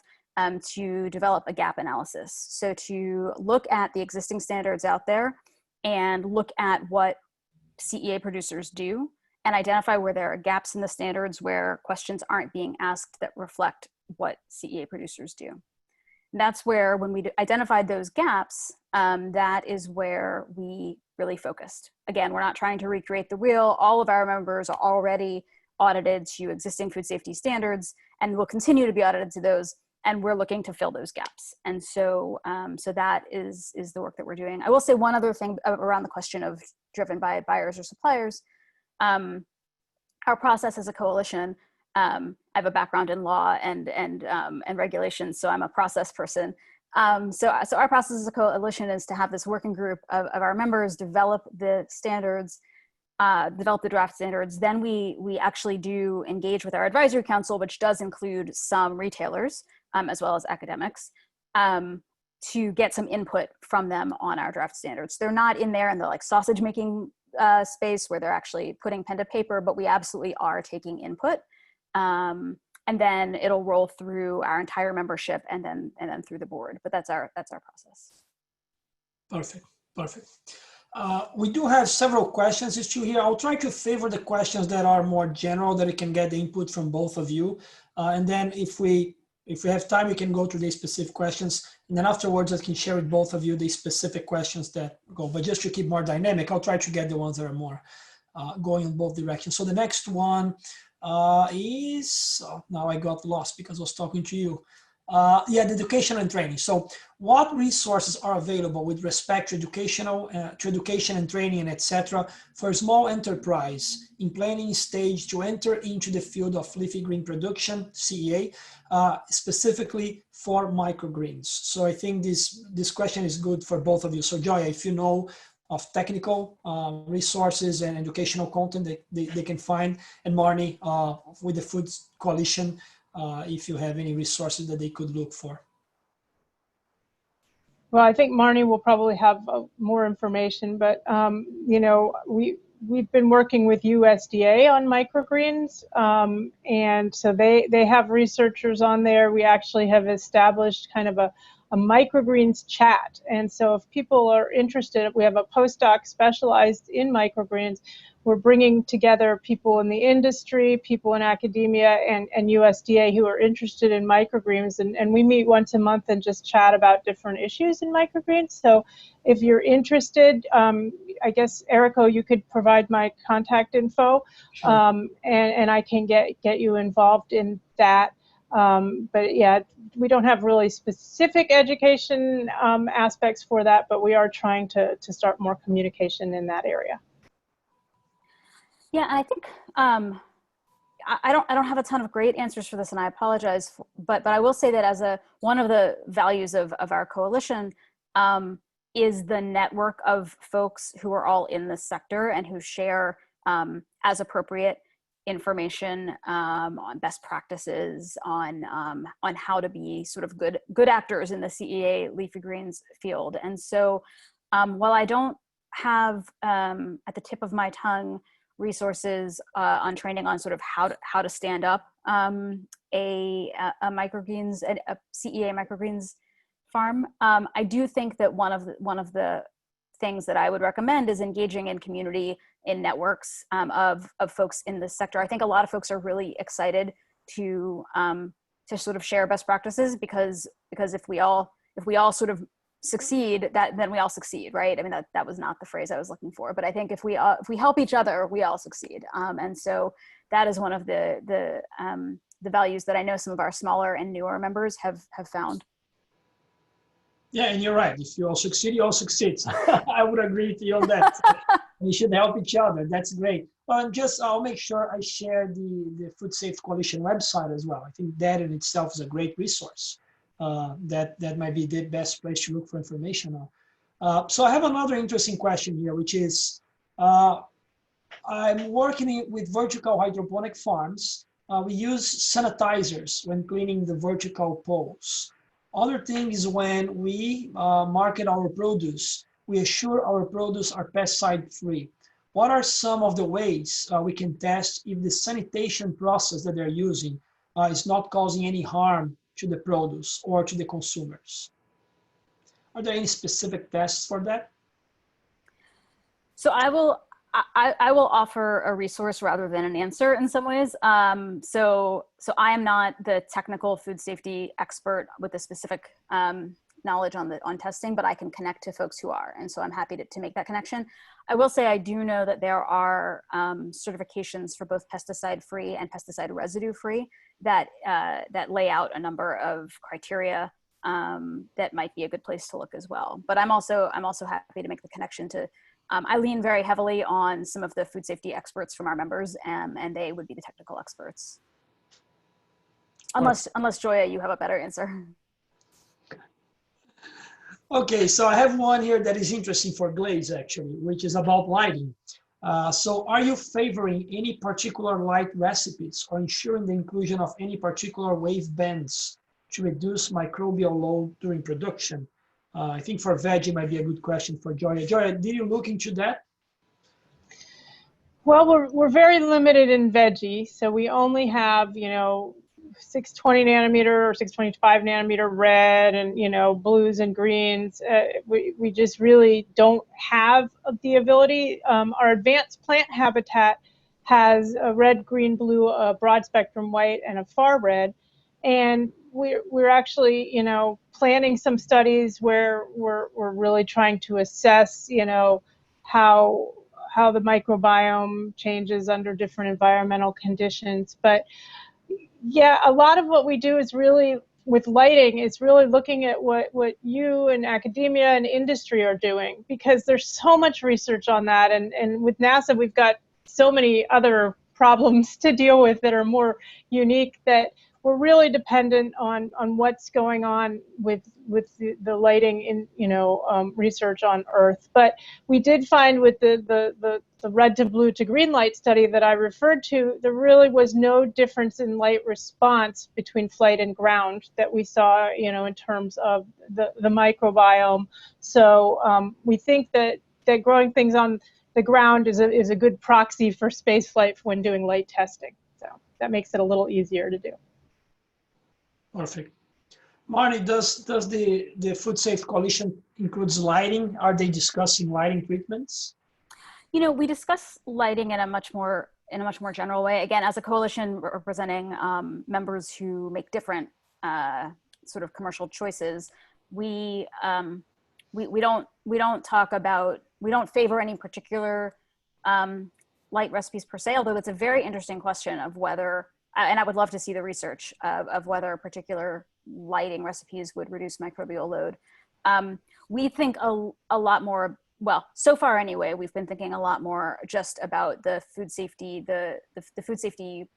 to develop a gap analysis. So to look at the existing standards out there and look at what CEA producers do and identify where there are gaps in the standards where questions aren't being asked that reflect what CEA producers do. And that's where, when we identified those gaps, that is where we really focused. Again, we're not trying to recreate the wheel. All of our members are already audited to existing food safety standards and will continue to be audited to those. And we're looking to fill those gaps. And so, so that is the work that we're doing. I will say one other thing around the question of driven by buyers or suppliers. Our process as a coalition, I have a background in law and regulations, so I'm a process person. So our process as a coalition is to have this working group of our members develop the standards, develop the draft standards. Then we actually do engage with our advisory council, which does include some retailers as well as academics, to get some input from them on our draft standards. They're not in there in the like sausage making space where they're actually putting pen to paper, but we absolutely are taking input. And then it'll roll through our entire membership and then through the board. But that's our process. Perfect. We do have several questions issue here. I'll try to favor the questions that are more general, that we can get the input from both of you. And then if we have time, we can go to the specific questions. And then afterwards, I can share with both of you the specific questions that go. But just to keep more dynamic, I'll try to get the ones that are more going in both directions. So the next one is, now I got lost because I was talking to you. The education and training. So what resources are available with respect to education and training and etc. for a small enterprise in planning stage to enter into the field of leafy green production, CEA, specifically for microgreens? So I think this question is good for both of you. So Gioia, if you know of technical resources and educational content that they can find, and Marni with the Food Coalition, if you have any resources that they could look for. Well, I think Marni will probably have more information, but you know, we've been working with USDA on microgreens, and so they have researchers on there. We actually have established kind of a microgreens chat, and so if people are interested, we have a postdoc specialized in microgreens. We're bringing together people in the industry, people in academia, and USDA who are interested in microgreens, and we meet once a month and just chat about different issues in microgreens. So if you're interested, I guess, Errico, you could provide my contact info, sure. And I can get you involved in that. But yeah, we don't have really specific education aspects for that, but we are trying to start more communication in that area. Yeah, and I think I don't have a ton of great answers for this, and I apologize, but I will say that as one of the values of our coalition is the network of folks who are all in this sector and who share as appropriate information on best practices, on how to be sort of good actors in the CEA leafy greens field. And so while I don't have at the tip of my tongue resources on training on sort of how to stand up a microgreens, a CEA microgreens farm, I do think that one of the things that I would recommend is engaging in community, in networks of folks in this sector. I think a lot of folks are really excited to sort of share best practices because if we all sort of succeed, then we all succeed, right? I mean, that was not the phrase I was looking for, but I think if we help each other, we all succeed. And so that is one of the the values that I know some of our smaller and newer members have found. Yeah, and you're right. If you all succeed, you all succeed. I would agree with you on that. We should help each other. That's great. I'll make sure I share the Food Safety Coalition website as well. I think that in itself is a great resource. That might be the best place to look for information on. So I have another interesting question here, which is, I'm working with vertical hydroponic farms. We use sanitizers when cleaning the vertical poles. Other thing is when we market our produce, we assure our produce are pesticide free. What are some of the ways we can test if the sanitation process that they're using is not causing any harm to the produce or to the consumers? Are there any specific tests for that? So I will offer a resource rather than an answer in some ways. So I am not the technical food safety expert with a specific knowledge on testing, but I can connect to folks who are. And so I'm happy to make that connection. I will say I do know that there are certifications for both pesticide-free and pesticide residue-free that lay out a number of criteria that might be a good place to look as well. But I'm also happy to make the connection to. I lean very heavily on some of the food safety experts from our members, and they would be the technical experts. Unless Gioia, you have a better answer. Okay, so I have one here that is interesting for glaze actually, which is about lighting. So are you favoring any particular light recipes or ensuring the inclusion of any particular wave bands to reduce microbial load during production? I think for veggie might be a good question for Gioia. Gioia, did you look into that? Well, we're very limited in veggie, so we only have 620 nanometer or 625 nanometer red and blues and greens. We just really don't have the ability. Our advanced plant habitat has a red, green, blue, a broad spectrum white, and a far red, and we're actually planning some studies where we're really trying to assess how the microbiome changes under different environmental conditions. But yeah, a lot of what we do is really with lighting is really looking at what you and academia and industry are doing, because there's so much research on that, and with NASA we've got so many other problems to deal with that are more unique that we're really dependent on what's going on with the lighting in research on Earth. But we did find with the red to blue to green light study that I referred to, there really was no difference in light response between flight and ground that we saw in terms of the microbiome. So we think that growing things on the ground is a good proxy for space flight when doing light testing. So that makes it a little easier to do. Perfect. Marni, does the Food Safety Coalition includes lighting? Are they discussing lighting treatments? We discuss lighting in a much more general way. Again, as a coalition representing members who make different sort of commercial choices, we don't favor any particular light recipes per se. Although it's a very interesting question of whether. And I would love to see the research of whether particular lighting recipes would reduce microbial load. We think a lot more, well, so far anyway, we've been thinking a lot more just about the food safety, the food safety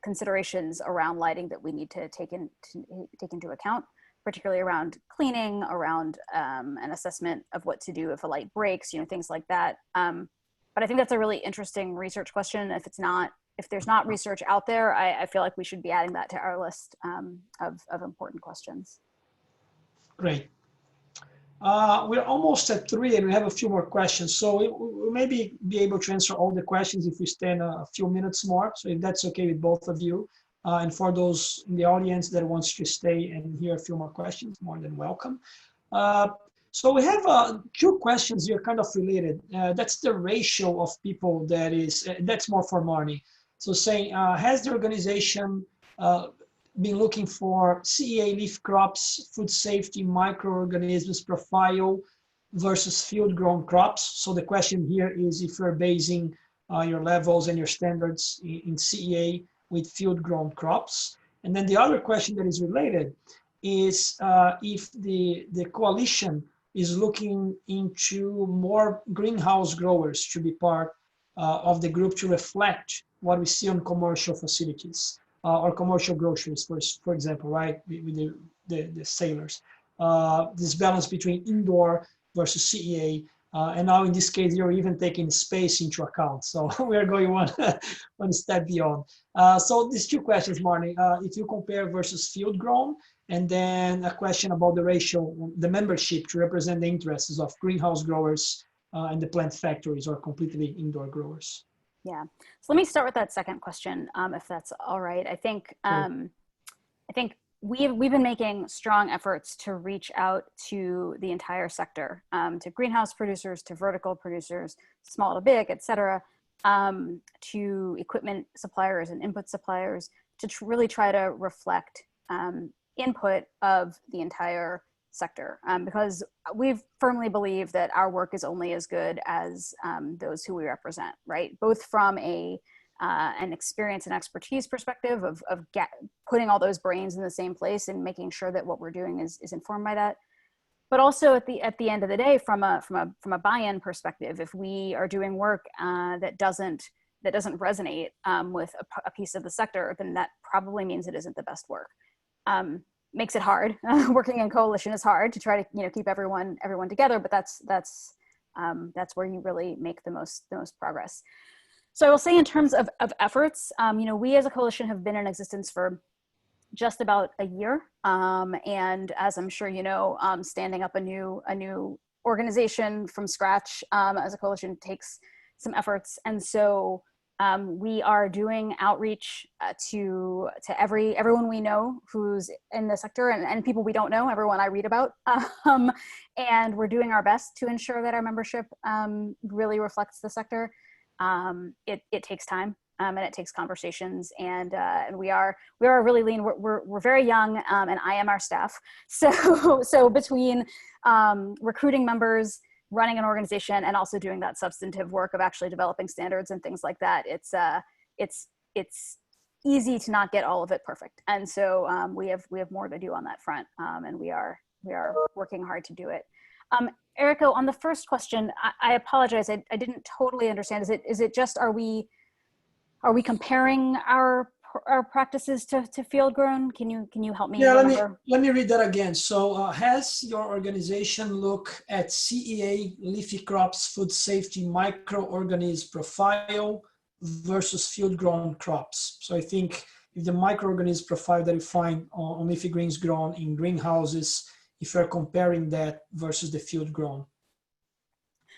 considerations around lighting that we need to take into account, particularly around cleaning, around an assessment of what to do if a light breaks, things like that. But I think that's a really interesting research question. If there's not research out there, I feel like we should be adding that to our list of important questions. Great. We're almost at 3 and we have a few more questions. So we maybe be able to answer all the questions if we spend a few minutes more. So if that's okay with both of you. And for those in the audience that wants to stay and hear a few more questions, more than welcome. So we have 2 questions here kind of related. That's the ratio of people that's more for Marni. So saying, has the organization been looking for CEA leaf crops, food safety, microorganisms profile versus field-grown crops? So the question here is if you're basing your levels and your standards in CEA with field-grown crops? And then the other question that is related is if the coalition is looking into more greenhouse growers to be part of the group to reflect what we see on commercial facilities or commercial groceries, for example, right, with the sailors. This balance between indoor versus CEA, and now in this case, you're even taking space into account. So we are going one step beyond. So these two questions, Marni, if you compare versus field grown, and then a question about the ratio, the membership to represent the interests of greenhouse growers and the plant factories or completely indoor growers. Yeah, so let me start with that second question, if that's all right. I think we've been making strong efforts to reach out to the entire sector, to greenhouse producers, to vertical producers, small to big, et cetera, to equipment suppliers and input suppliers, to really try to reflect input of the entire sector, because we firmly believe that our work is only as good as those who we represent, right? Both from an experience and expertise perspective of putting all those brains in the same place and making sure that what we're doing is informed by that, but also at the end of the day, from a buy-in perspective, if we are doing work that doesn't resonate with a piece of the sector, then that probably means it isn't the best work. Makes it hard. Working in coalition is hard to try to keep everyone together, but that's where you really make the most progress. So I will say, in terms of efforts, we as a coalition have been in existence for just about a year, and as I'm sure you know, standing up a new organization from scratch as a coalition takes some efforts, and so we are doing outreach to everyone we know who's in the sector, and people we don't know, everyone I read about, and we're doing our best to ensure that our membership really reflects the sector. It takes time, and it takes conversations, and we are really lean. We're very young, and I am our staff. So between recruiting members, running an organization, and also doing that substantive work of actually developing standards and things like that, it's easy to not get all of it perfect. And so we have more to do on that front, and we are working hard to do it. Erico, on the first question, I apologize. I didn't totally understand. Is it just, are we comparing our practices to field grown? Can you help me remember? Let me read that again. So has your organization look at CEA leafy crops food safety microorganism profile versus field grown crops? So I think if the microorganism profile that you find on leafy greens grown in greenhouses, if you're comparing that versus the field grown.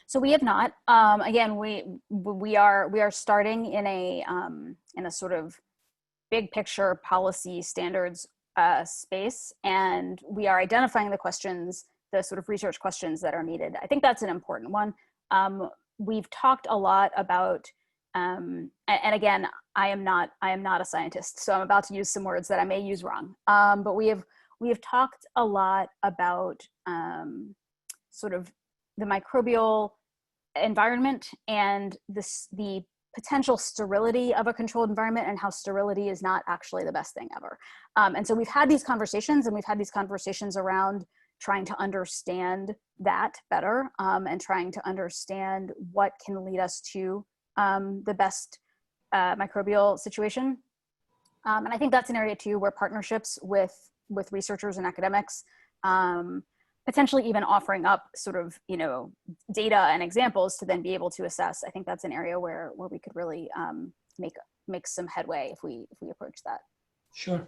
So we have not. Again, we are starting in a sort of big picture policy standards space, and we are identifying the questions, the sort of research questions that are needed. I think that's an important one. We've talked a lot about, and again, I am not a scientist, so I'm about to use some words that I may use wrong. But we have talked a lot about sort of the microbial environment and the potential sterility of a controlled environment, and how sterility is not actually the best thing ever. And so we've had these conversations, and we've had these conversations around trying to understand that better, and trying to understand what can lead us to the best microbial situation. And I think that's an area too where partnerships with researchers and academics, potentially even offering up sort of, data and examples to then be able to assess. I think that's an area where we could really make some headway if we approach that. Sure.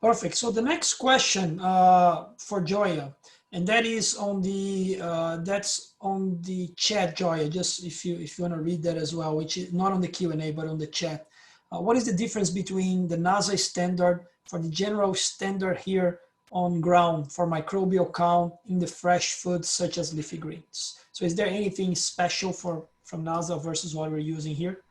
Perfect. So the next question for Gioia, and that is on the that's on the chat, Gioia. Just if you want to read that as well, which is not on the Q&A but on the chat. What is the difference between the NASA standard for the general standard here on ground for microbial count in the fresh foods such as leafy greens? So is there anything special from NASA versus what we're using here?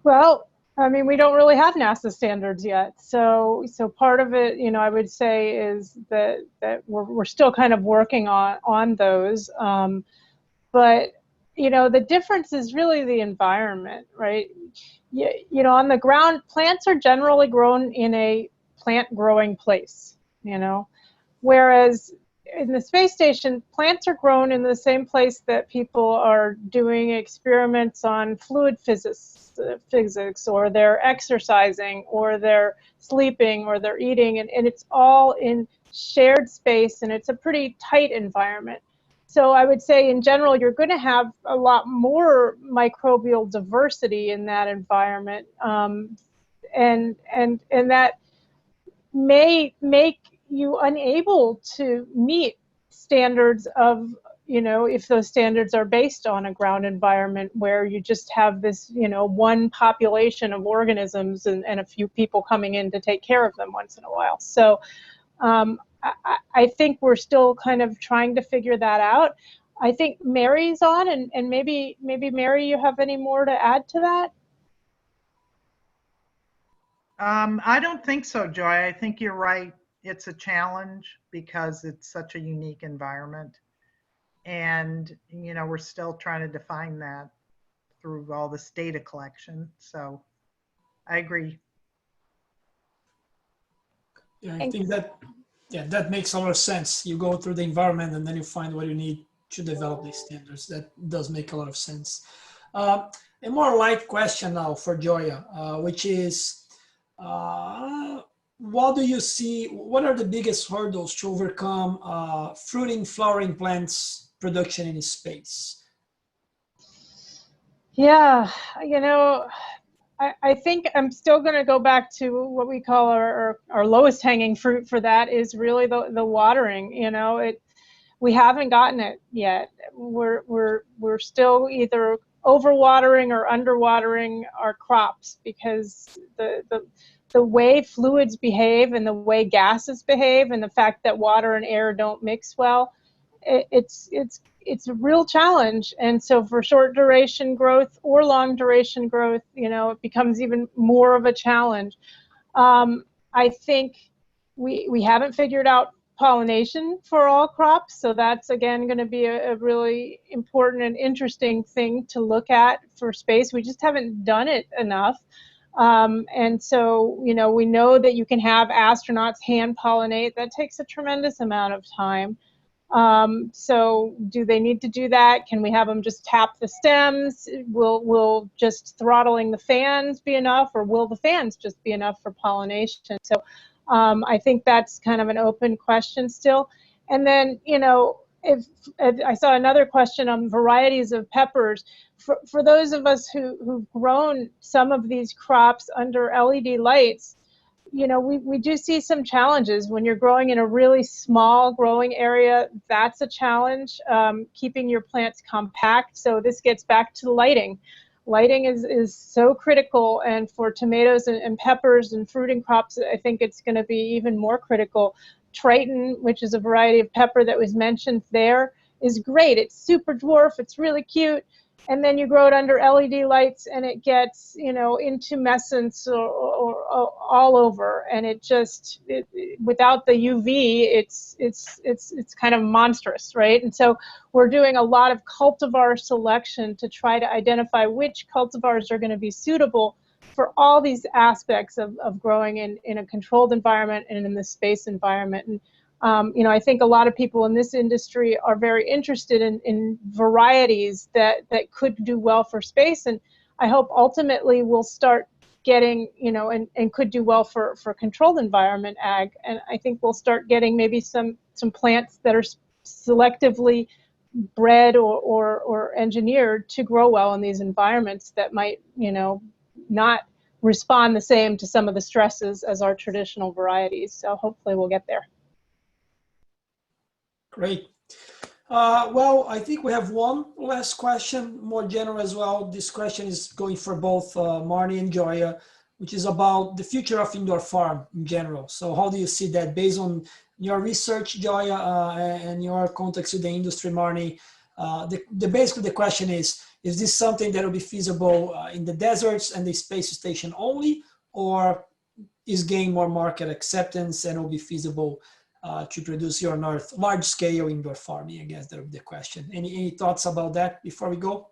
Well, I mean, we don't really have NASA standards yet. So part of it, I would say is that we're still kind of working on those. But you know, the difference is really the environment, right? You know, on the ground, plants are generally grown in a plant growing place, you know, whereas in the space station, plants are grown in the same place that people are doing experiments on fluid physics, or they're exercising, or they're sleeping, or they're eating, and it's all in shared space, and it's a pretty tight environment. So I would say in general, you're going to have a lot more microbial diversity in that environment, and that may make you unable to meet standards of, you know, if those standards are based on a ground environment where you just have this, you know, one population of organisms and a few people coming in to take care of them once in a while. So I think we're still kind of trying to figure that out. I think Mary's on, and maybe Mary, you have any more to add to that? I don't think so, Joy. I think you're right. It's a challenge because it's such a unique environment. And, you know, we're still trying to define that through all this data collection. So I agree. Yeah, I think that, yeah, that makes a lot of sense. You go through the environment and then you find what you need to develop these standards. That does make a lot of sense. A more light question now for Gioia, which is, what do you see, what are the biggest hurdles to overcome fruiting, flowering plants production in space? Yeah, you know, I think I'm still going to go back to what we call our lowest hanging fruit for that is really the watering. You know, we haven't gotten it yet. We're still either overwatering or underwatering our crops because the way fluids behave and the way gases behave and the fact that water and air don't mix well, it's a real challenge. And so for short duration growth or long duration growth, you know, it becomes even more of a challenge. I think we haven't figured out pollination for all crops, so that's again going to be a really important and interesting thing to look at for space. We just haven't done it enough. And so, you know, we know that you can have astronauts hand pollinate. That takes a tremendous amount of time. So do they need to do that? Can we have them just tap the stems? Will just throttling the fans be enough, or will the fans just be enough for pollination? So I think that's kind of an open question still. And then, you know, if I saw another question on varieties of peppers, for those of us who've grown some of these crops under LED lights, you know, we do see some challenges when you're growing in a really small growing area. That's a challenge, keeping your plants compact. So this gets back to lighting. Lighting is so critical, and for tomatoes and peppers and fruiting crops, I think it's going to be even more critical. Triton, which is a variety of pepper that was mentioned there, is great. It's super dwarf. It's really cute. And then you grow it under LED lights and it gets, you know, intumescence or all over. And it just, without the UV, it's kind of monstrous, right? And so we're doing a lot of cultivar selection to try to identify which cultivars are going to be suitable for all these aspects of growing in a controlled environment and in the space environment. And you know, I think a lot of people in this industry are very interested in varieties that could do well for space, and I hope ultimately we'll start getting, you know, and could do well for controlled environment ag, and I think we'll start getting maybe some plants that are selectively bred or engineered to grow well in these environments that might, you know, not respond the same to some of the stresses as our traditional varieties. So hopefully we'll get there. Great. Well, I think we have one last question, more general as well. This question is going for both Marni and Gioia, which is about the future of indoor farm in general. So how do you see that based on your research, Gioia, and your context with the industry, Marni? Basically the question is this something that will be feasible in the deserts and the space station only, or is gain more market acceptance and will be feasible to produce your large scale indoor farming? I guess that would be the question. Any thoughts about that before we go?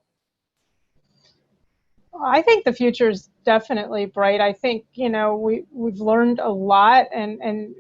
I think the future is definitely bright. I think, we've learned a lot, and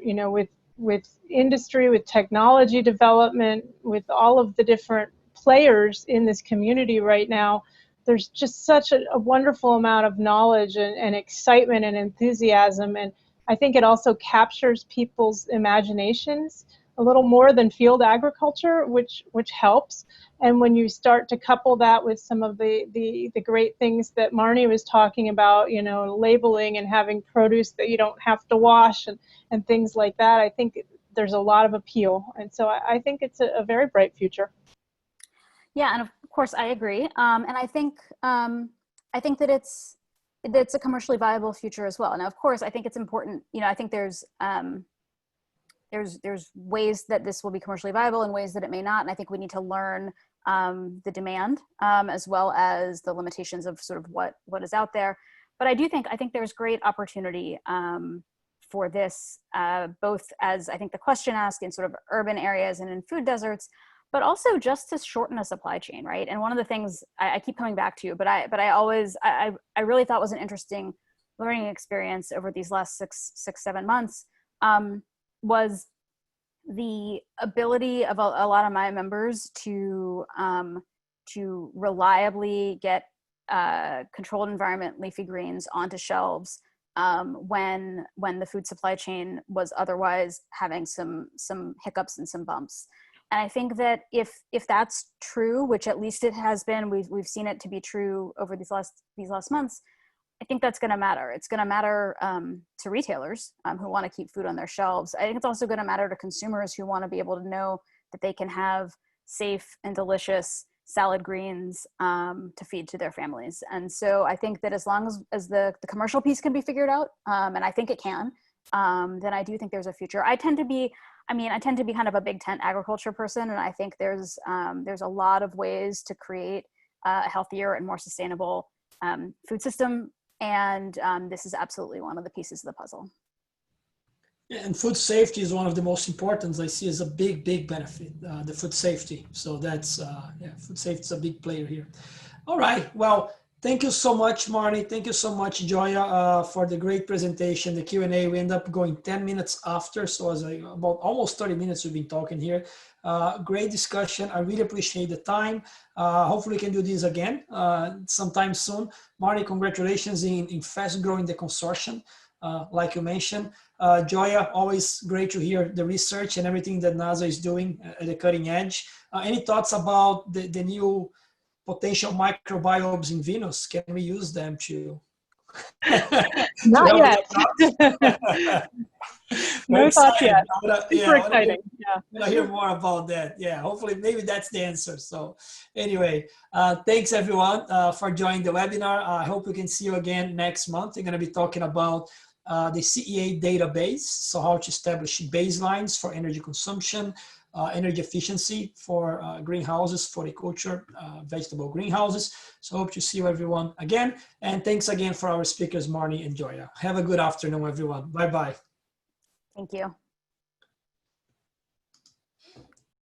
with industry, with technology development, with all of the different players in this community right now, there's just such a wonderful amount of knowledge and excitement and enthusiasm. And I think it also captures people's imaginations a little more than field agriculture, which helps. And when you start to couple that with some of the great things that Marni was talking about, labeling and having produce that you don't have to wash and things like that, I think there's a lot of appeal. And so I think it's a very bright future. Yeah, and of course I agree. And I think that it's a commercially viable future as well. Now, of course, I think it's important. I think there's ways that this will be commercially viable and ways that it may not. And I think we need to learn the demand as well as the limitations of sort of what is out there. But I think there's great opportunity for this, both as I think the question asked in sort of urban areas and in food deserts, but also just to shorten a supply chain, right? And one of the things I keep coming back to, but I really thought was an interesting learning experience over these last six, 7 months, was the ability of a lot of my members to reliably get controlled environment leafy greens onto shelves when the food supply chain was otherwise having some hiccups and some bumps. And I think that if that's true, which at least it has been, we've seen it to be true over these last months, I think that's going to matter. It's going to matter to retailers who want to keep food on their shelves. I think it's also going to matter to consumers who want to be able to know that they can have safe and delicious salad greens to feed to their families. And so I think that as long as the commercial piece can be figured out, and I think it can, then I do think there's a future. I tend to be kind of a big tent agriculture person, and I think there's a lot of ways to create a healthier and more sustainable food system. And this is absolutely one of the pieces of the puzzle. Yeah, and food safety is one of the most important I see as a big benefit, the food safety. So that's, food safety is a big player here. All right, well, thank you so much, Marni. Thank you so much, Gioia, for the great presentation, the Q&A. We end up going 10 minutes after, so as about almost 30 minutes we've been talking here. Great discussion. I really appreciate the time. Hopefully we can do this again sometime soon. Marni, congratulations in fast growing the consortium, like you mentioned. Gioia, always great to hear the research and everything that NASA is doing at the cutting edge. Any thoughts about the new potential microbiomes in Venus? Can we use them to? Not yet. No thoughts yet. Super exciting. I want to hear more about that. Yeah, hopefully maybe that's the answer. So anyway, thanks everyone for joining the webinar. I hope we can see you again next month. We're going to be talking about the CEA database, so how to establish baselines for energy consumption, energy efficiency for greenhouses, horticulture, vegetable greenhouses. So hope to see you everyone again. And thanks again for our speakers, Marni and Gioia. Have a good afternoon, everyone. Bye-bye. Thank you.